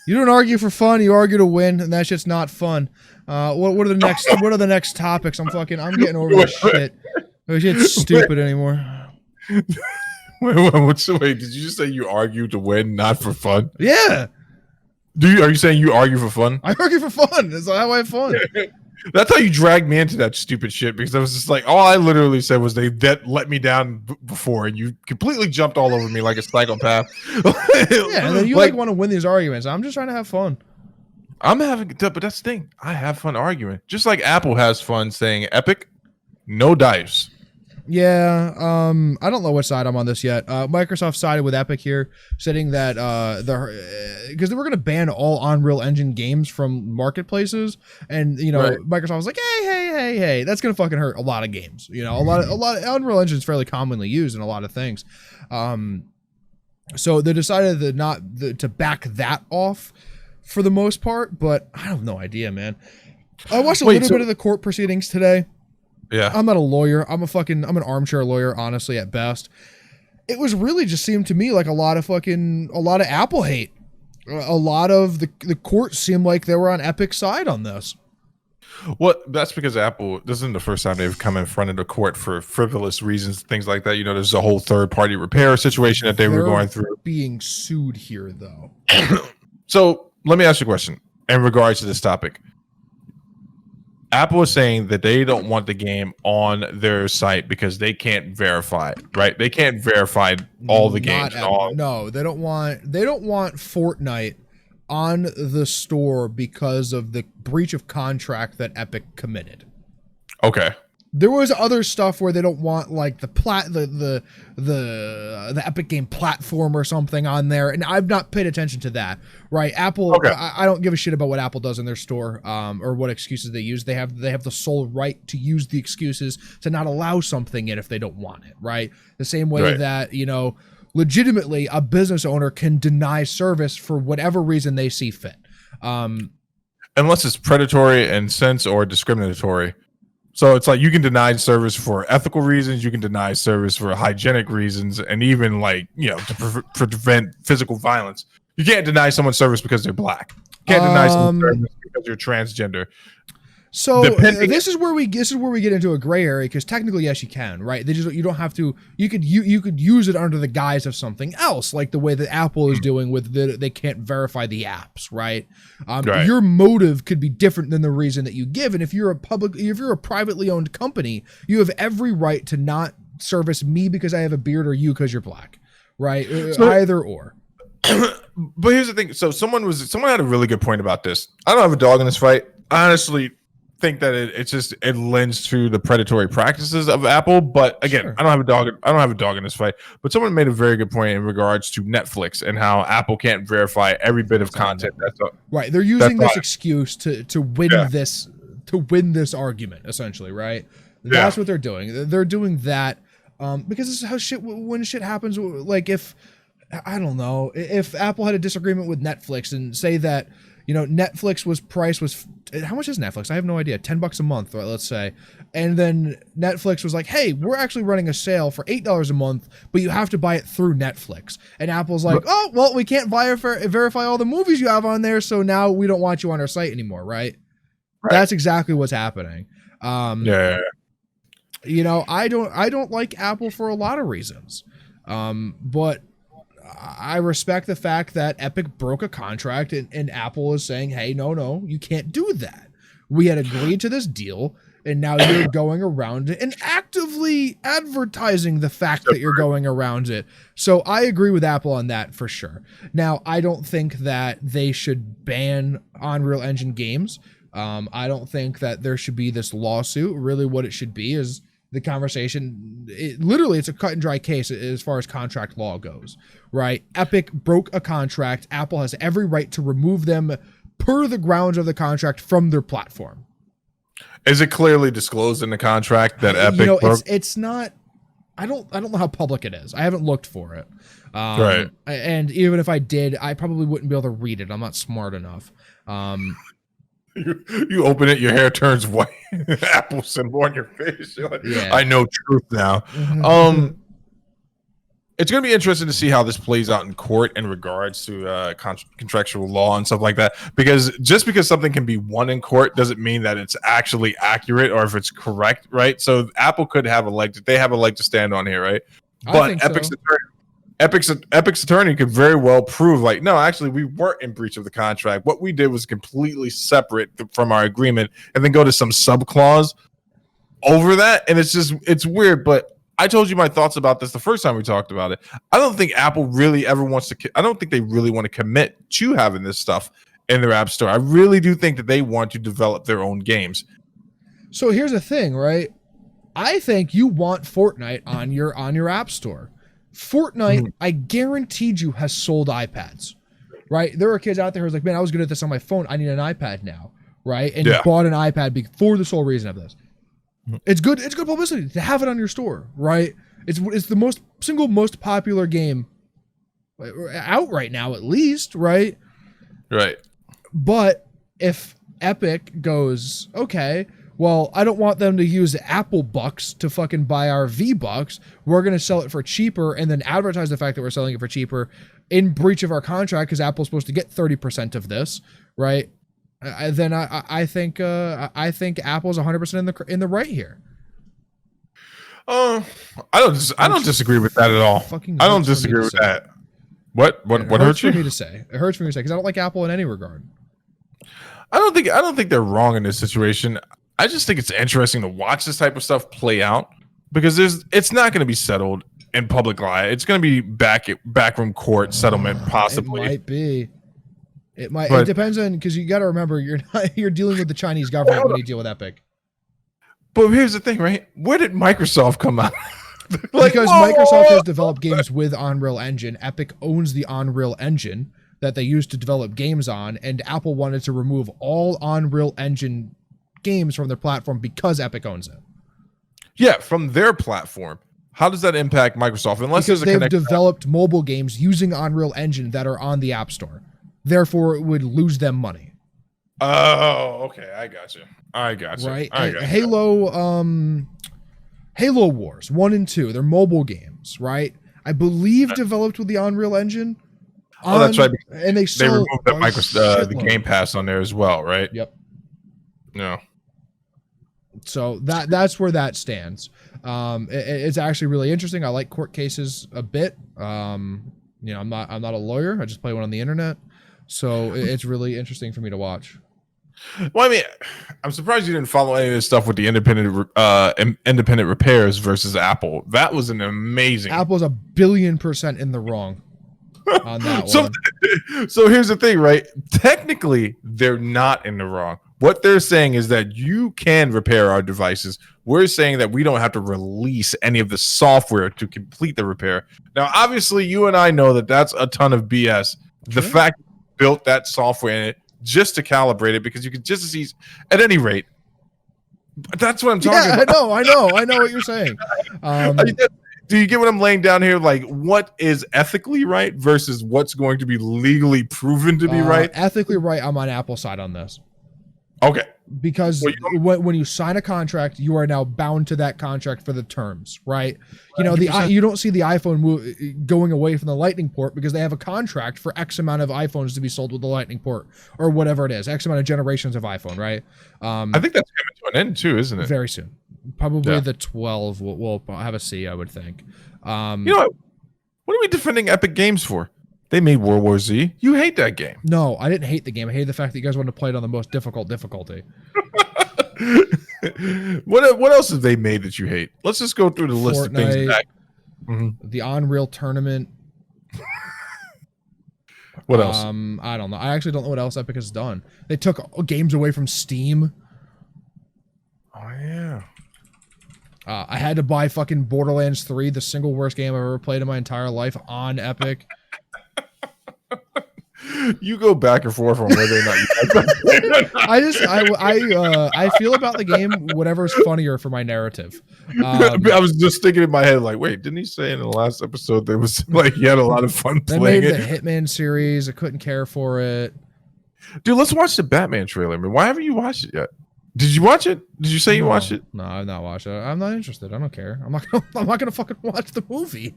[SPEAKER 1] You don't argue for fun. You argue to win, and that shit's not fun. What are the next topics? I'm getting over this shit. This shit's stupid anymore.
[SPEAKER 2] Wait, did you just say you argue to win, not for fun?
[SPEAKER 1] Yeah.
[SPEAKER 2] Are you saying you argue for fun?
[SPEAKER 1] I argue for fun. That's how I have fun.
[SPEAKER 2] That's how you dragged me into that stupid shit, because I was just like, all I literally said was they let me down before, and you completely jumped all over me like a psychopath.
[SPEAKER 1] Yeah, and then you want to win these arguments. I'm just trying to have fun.
[SPEAKER 2] But that's the thing. I have fun arguing. Just like Apple has fun saying Epic, no dice.
[SPEAKER 1] Yeah, I don't know which side I'm on this yet. Microsoft sided with Epic here, saying that because they were going to ban all Unreal Engine games from marketplaces, and right. Microsoft was like, hey, that's going to fucking hurt a lot of games. A lot of Unreal Engine is fairly commonly used in a lot of things. So they decided to back that off for the most part, but I have no idea, man. I watched a little bit of the court proceedings today.
[SPEAKER 2] Yeah,
[SPEAKER 1] I'm not a lawyer. I'm an armchair lawyer, honestly, at best. It was really just seemed to me like a lot of Apple hate. A lot of the court seemed like they were on Epic's side on this.
[SPEAKER 2] Well, that's because Apple, this isn't the first time they've come in front of the court for frivolous reasons, things like that. There's a whole third-party repair situation that they were going through.
[SPEAKER 1] Being sued here, though.
[SPEAKER 2] So let me ask you a question in regards to this topic. Apple is saying that they don't want the game on their site because they can't verify it, right? They can't verify all the games.
[SPEAKER 1] No, they don't want Fortnite on the store because of the breach of contract that Epic committed.
[SPEAKER 2] Okay.
[SPEAKER 1] There was other stuff where they don't want like the Epic game platform or something on there, and I've not paid attention to that. Right, Apple. Okay. I don't give a shit about what Apple does in their store, or what excuses they use. They have the sole right to use the excuses to not allow something in if they don't want it. Right, the same way that legitimately a business owner can deny service for whatever reason they see fit,
[SPEAKER 2] unless it's predatory in sense or discriminatory. So it's like you can deny service for ethical reasons, you can deny service for hygienic reasons, and even to prevent physical violence. You can't deny someone service because they're black. You can't deny someone service because you're transgender.
[SPEAKER 1] So this is where we get into a gray area, because technically, yes, you can, right? You don't have to. You could use it under the guise of something else, like the way that Apple is doing with they can't verify the apps, right? Right? Your motive could be different than the reason that you give, and if you're a privately owned company, you have every right to not service me because I have a beard or you because you're black, right? Either or.
[SPEAKER 2] But here's the thing. So someone had a really good point about this. I don't have a dog in this fight. I honestly think that it lends to the predatory practices of Apple, but again, sure. I don't have a dog in this fight. But someone made a very good point in regards to Netflix and how Apple can't verify every bit of content.
[SPEAKER 1] Right. They're using this excuse to win this argument, essentially, right? That's what they're doing. They're doing that. Because this is how when shit happens. Like if I don't know, if Apple had a disagreement with Netflix and say that, Netflix price was how much is Netflix? I have no idea. $10 a month, right, let's say. And then Netflix was like, hey, we're actually running a sale for $8 a month, but you have to buy it through Netflix. And Apple's like, oh, well, we can't verify all the movies you have on there, so now we don't want you on our site anymore, right? That's exactly what's happening.
[SPEAKER 2] Yeah.
[SPEAKER 1] I don't like Apple for a lot of reasons. But I respect the fact that Epic broke a contract and Apple is saying, hey, no, you can't do that. We had agreed to this deal, and now you're going around it and actively advertising the fact that you're going around it. So I agree with Apple on that for sure. Now, I don't think that they should ban Unreal Engine games. I don't think that there should be this lawsuit. Really what it should be is the conversation. It's a cut and dry case as far as contract law goes, right? Epic broke a contract. Apple has every right to remove them per the grounds of the contract from their platform.
[SPEAKER 2] Is it clearly disclosed in the contract that Epic broke?
[SPEAKER 1] It's not. I don't know how public it is. I haven't looked for it.
[SPEAKER 2] Right.
[SPEAKER 1] And even if I did, I probably wouldn't be able to read it. I'm not smart enough.
[SPEAKER 2] You open it, your hair turns white. Apple symbol on your face. You're like, yeah. I know truth now. It's going to be interesting to see how this plays out in court in regards to contractual law and stuff like that. Because just because something can be won in court doesn't mean that it's actually accurate or if it's correct, right? So Apple could have a leg to stand on here, right? But Epic's attorney could very well prove, like, no, actually, we weren't in breach of the contract. What we did was completely separate from our agreement, and then go to some sub clause over that. And it's weird, but I told you my thoughts about this the first time we talked about it. I don't think Apple really ever wants to. I don't think they really want to commit to having this stuff in their app store. I really do think that they want to develop their own games.
[SPEAKER 1] So here's the thing, right? I think you want Fortnite on your app store. Fortnite, I guaranteed you, has sold iPads, right? There are kids out there who's like, man, I was good at this on my phone. I need an iPad now, right? And bought an iPad for the sole reason of this. It's good publicity to have it on your store, right? It's the single most popular game out right now, at least, right?
[SPEAKER 2] Right.
[SPEAKER 1] But if Epic goes, okay, well, I don't want them to use Apple bucks to fucking buy our V-Bucks. We're going to sell it for cheaper and then advertise the fact that we're selling it for cheaper in breach of our contract because Apple's supposed to get 30% of this, right? Then I think Apple's 100% in the right here.
[SPEAKER 2] I don't disagree with that at all. I don't disagree with that. What hurts you?
[SPEAKER 1] For me to say? It hurts for me to say because I don't like Apple in any regard.
[SPEAKER 2] I don't think they're wrong in this situation. I just think it's interesting to watch this type of stuff play out because it's not going to be settled in public eye. It's going to be backroom court settlement possibly.
[SPEAKER 1] It might be. It might. It depends on because you got to remember you're dealing with the Chinese government when you deal with Epic.
[SPEAKER 2] But here's the thing, right? Where did Microsoft come out?
[SPEAKER 1] Because Microsoft has developed games with Unreal Engine. Epic owns the Unreal Engine that they used to develop games on, and Apple wanted to remove all Unreal Engine games from their platform because Epic owns it.
[SPEAKER 2] Yeah, from their platform. How does that impact Microsoft? Unless
[SPEAKER 1] because they've developed mobile games using Unreal Engine that are on the App Store. Therefore, it would lose them money.
[SPEAKER 2] Oh, okay. I got you.
[SPEAKER 1] Right? Halo Wars 1 and 2, they're mobile games, right? I believe developed with the Unreal Engine.
[SPEAKER 2] That's right.
[SPEAKER 1] And they
[SPEAKER 2] removed the Game Pass on there as well, right?
[SPEAKER 1] Yep.
[SPEAKER 2] No.
[SPEAKER 1] So that's where that stands. It's actually really interesting. I like court cases a bit. I'm not a lawyer. I just play one on the internet. So it's really interesting for me to watch.
[SPEAKER 2] Well, I mean, I'm surprised you didn't follow any of this stuff with the independent repairs versus Apple. That was an amazing.
[SPEAKER 1] Apple's 1,000,000,000% in the wrong on that one.
[SPEAKER 2] So here's the thing, right? Technically, they're not in the wrong. What they're saying is that you can repair our devices. We're saying that we don't have to release any of the software to complete the repair. Now, obviously, you and I know that that's a ton of BS. The fact you built that software in it just to calibrate it because you could just see. At any rate, that's what I'm talking about.
[SPEAKER 1] I know what you're saying.
[SPEAKER 2] do you get what I'm laying down here? Like, what is ethically right versus what's going to be legally proven to be right?
[SPEAKER 1] Ethically right, I'm on Apple's side on this.
[SPEAKER 2] Okay.
[SPEAKER 1] Because when you sign a contract, you are now bound to that contract for the terms, right? You know, you don't see the iPhone going away from the Lightning port because they have a contract for X amount of iPhones to be sold with the Lightning port or whatever it is, X amount of generations of iPhone, right?
[SPEAKER 2] I think that's coming to an end too, isn't it?
[SPEAKER 1] Very soon. Probably the 12 will have a C, I would think.
[SPEAKER 2] You know what are we defending Epic Games for? They made World War Z. You hate that game.
[SPEAKER 1] No, I didn't hate the game. I hated the fact that you guys wanted to play it on the most difficult difficulty.
[SPEAKER 2] What else have they made that you hate? Let's just go through the list of things.
[SPEAKER 1] The Unreal Tournament.
[SPEAKER 2] What else?
[SPEAKER 1] I don't know. I actually don't know what else Epic has done. They took games away from Steam.
[SPEAKER 2] Oh yeah.
[SPEAKER 1] I had to buy fucking Borderlands 3, the single worst game I've ever played in my entire life, on Epic.
[SPEAKER 2] You go back and forth on whether or not you like
[SPEAKER 1] I feel about the game whatever's funnier for my narrative.
[SPEAKER 2] I was just thinking in my head, like, wait, didn't he say in the last episode there was like he had a lot of fun playing
[SPEAKER 1] it? They made the Hitman series. I couldn't care for it.
[SPEAKER 2] Dude, let's watch the Batman trailer. I mean, why haven't you watched it yet? Did you watch it? Did you say you watched it?
[SPEAKER 1] No, I've not watched it. I'm not interested. I don't care. I'm not gonna fucking watch the movie.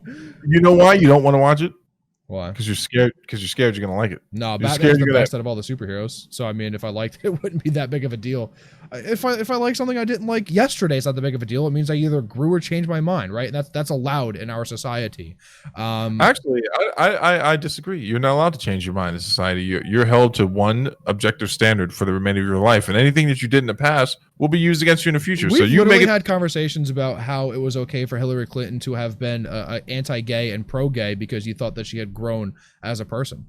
[SPEAKER 2] You know why you don't want to watch it?
[SPEAKER 1] Why?
[SPEAKER 2] Because you're scared. Because you're scared you're gonna like it.
[SPEAKER 1] No, Batman's the best out of all the superheroes. So I mean, if I liked it, it wouldn't be that big of a deal. If I like something I didn't like yesterday, it's not that big of a deal. It means I either grew or changed my mind, right? And that's allowed in our society.
[SPEAKER 2] Actually, I disagree. You're not allowed to change your mind in society. You're held to one objective standard for the remainder of your life, and anything that you did in the past will be used against you in the future.
[SPEAKER 1] We've
[SPEAKER 2] so you
[SPEAKER 1] had conversations about how it was okay for Hillary Clinton to have been anti-gay and pro-gay because you thought that she had grown as a person.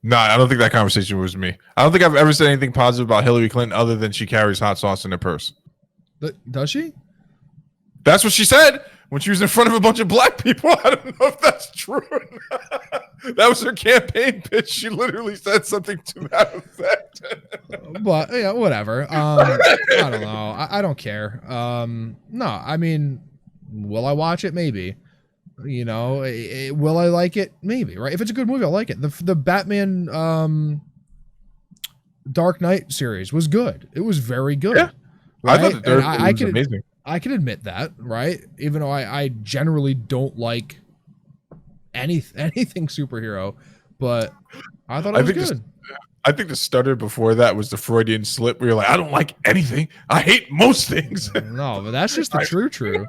[SPEAKER 2] No, I don't think that conversation was me. I don't think I've ever said anything positive about Hillary Clinton other than she carries hot sauce in her purse.
[SPEAKER 1] Does she?
[SPEAKER 2] That's what she said when she was in front of a bunch of black people. I don't know if that's true or not. That was her campaign pitch. She literally said something to that effect.
[SPEAKER 1] But yeah, whatever. I don't know. I don't care. No, I mean, will I watch it? Maybe. You know, will I like it? Maybe, right? If it's a good movie, I'll like it. The Batman Dark Knight series was good. It was very good. Yeah. Right? I thought the was amazing. I can admit that, right? Even though I generally don't like anything superhero, but I thought it was good.
[SPEAKER 2] I think the stutter before that was the Freudian slip where you're like, I don't like anything. I hate most things.
[SPEAKER 1] No, but that's just the true.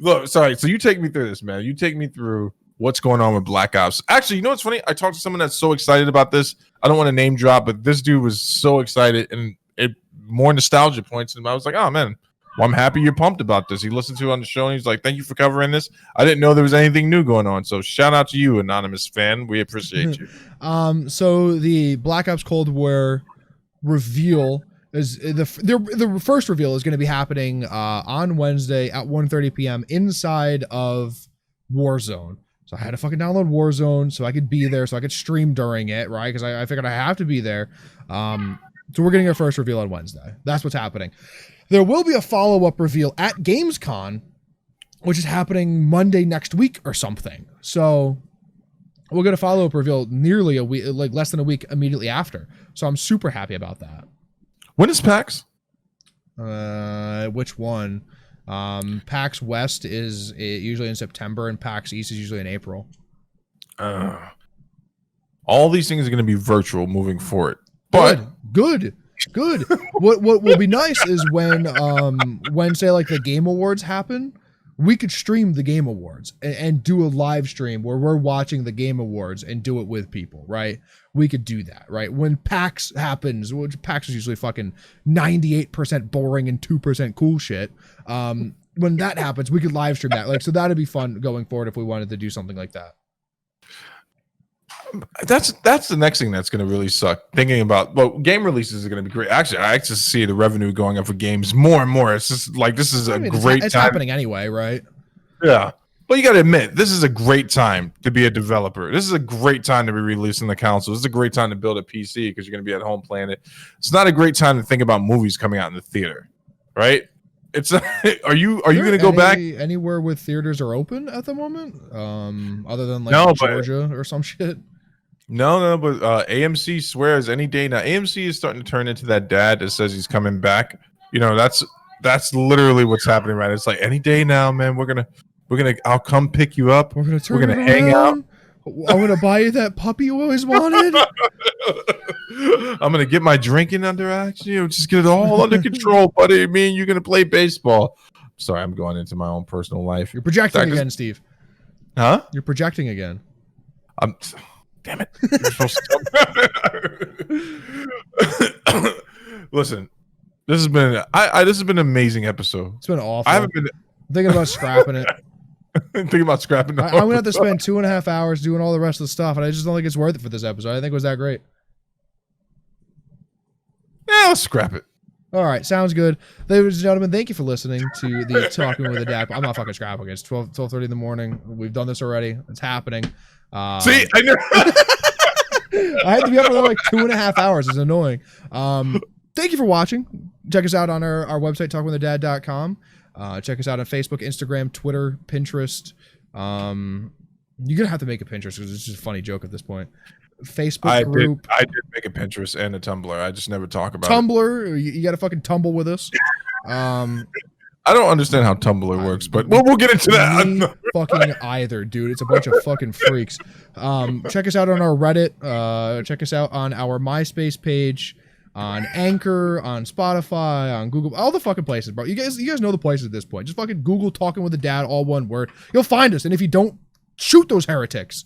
[SPEAKER 2] Look, sorry. So you take me through this, man. You take me through what's going on with Black Ops. Actually, you know what's funny? I talked to someone that's so excited about this. I don't want to name drop, but this dude was so excited and it more nostalgia points. And I was like, oh, man. Well, I'm happy you're pumped about this. He listened to it on the show and he's like, thank you for covering this. I didn't know there was anything new going on. So shout out to you, anonymous fan. We appreciate you.
[SPEAKER 1] So the Black Ops Cold War reveal is the first reveal is going to be happening on Wednesday at 1:30 p.m. inside of Warzone. So I had to fucking download Warzone so I could be there, so I could stream during it, right? Because I figured I have to be there. So we're getting our first reveal on Wednesday. That's what's happening. There will be a follow-up reveal at Gamescom, which is happening Monday next week or something. So we'll get a follow-up reveal nearly a week, like less than a week immediately after. So I'm super happy about that.
[SPEAKER 2] When is PAX?
[SPEAKER 1] Which one? PAX West is usually in September, and PAX East is usually in April.
[SPEAKER 2] All these things are going to be virtual moving forward. But
[SPEAKER 1] good. What will be nice is when say like the Game Awards happen, we could stream the Game Awards and do a live stream where we're watching the Game Awards and do it with people, right? We could do that, right? When PAX happens, which PAX is usually fucking 98% boring and 2% cool shit. When that happens, we could live stream that. Like, so that'd be fun going forward if we wanted to do something like that.
[SPEAKER 2] That's the next thing that's going to really suck. Thinking about, well, game releases are going to be great. Actually, I actually see the revenue going up for games more and more. It's just like this is great time.
[SPEAKER 1] It's happening anyway, right?
[SPEAKER 2] Yeah. But you got to admit, this is a great time to be a developer. This is a great time to be releasing the console. This is a great time to build a PC because you're going to be at home playing it. It's not a great time to think about movies coming out in the theater, right? It's are you gonna go back?
[SPEAKER 1] Anywhere with theaters are open at the moment? Other than like
[SPEAKER 2] No,
[SPEAKER 1] Georgia or some shit.
[SPEAKER 2] No, but AMC swears any day now. AMC is starting to turn into that dad that says he's coming back. You know, that's literally what's happening, right? It's like any day now, man. I'll come pick you up.
[SPEAKER 1] We're
[SPEAKER 2] We're gonna hang out.
[SPEAKER 1] I'm gonna buy you that puppy you always wanted.
[SPEAKER 2] I'm gonna get my drinking under action. You know, just get it all under control, buddy. Me and you're gonna play baseball. Sorry, I'm going into my own personal life.
[SPEAKER 1] You're projecting again, Steve.
[SPEAKER 2] Huh?
[SPEAKER 1] You're projecting again.
[SPEAKER 2] Damn it. You're supposed to Listen, this has been an amazing episode.
[SPEAKER 1] It's been awful.
[SPEAKER 2] I haven't been
[SPEAKER 1] thinking about scrapping it.
[SPEAKER 2] Thinking about scrapping it.
[SPEAKER 1] I'm gonna have to spend 2.5 hours doing all the rest of the stuff, and I just don't think it's worth it for this episode. I think it was that great.
[SPEAKER 2] Yeah, let's scrap it.
[SPEAKER 1] All right, sounds good. Ladies and gentlemen, thank you for listening to the Talking with a Dad. I'm not fucking scrapping it. It's 12:30 in the morning. We've done this already. It's happening.
[SPEAKER 2] See, I know.
[SPEAKER 1] I had to be up for like 2.5 hours. It's annoying. Thank you for watching. Check us out on our website, talkingwithadad.com. Check us out on Facebook, Instagram, Twitter, Pinterest. You're gonna have to make a Pinterest because it's just a funny joke at this point. Facebook group.
[SPEAKER 2] I did make a Pinterest and a Tumblr. I just never talk about
[SPEAKER 1] Tumblr. You got to fucking tumble with us.
[SPEAKER 2] I don't understand how Tumblr works, but we'll get into that.
[SPEAKER 1] Fucking either, dude. It's a bunch of fucking freaks. Check us out on our Reddit. Check us out on our MySpace page, on Anchor, on Spotify, on Google, all the fucking places, bro. You guys know the places at this point. Just fucking Google Talking with a Dad, all one word. You'll find us. And if you don't, shoot those heretics.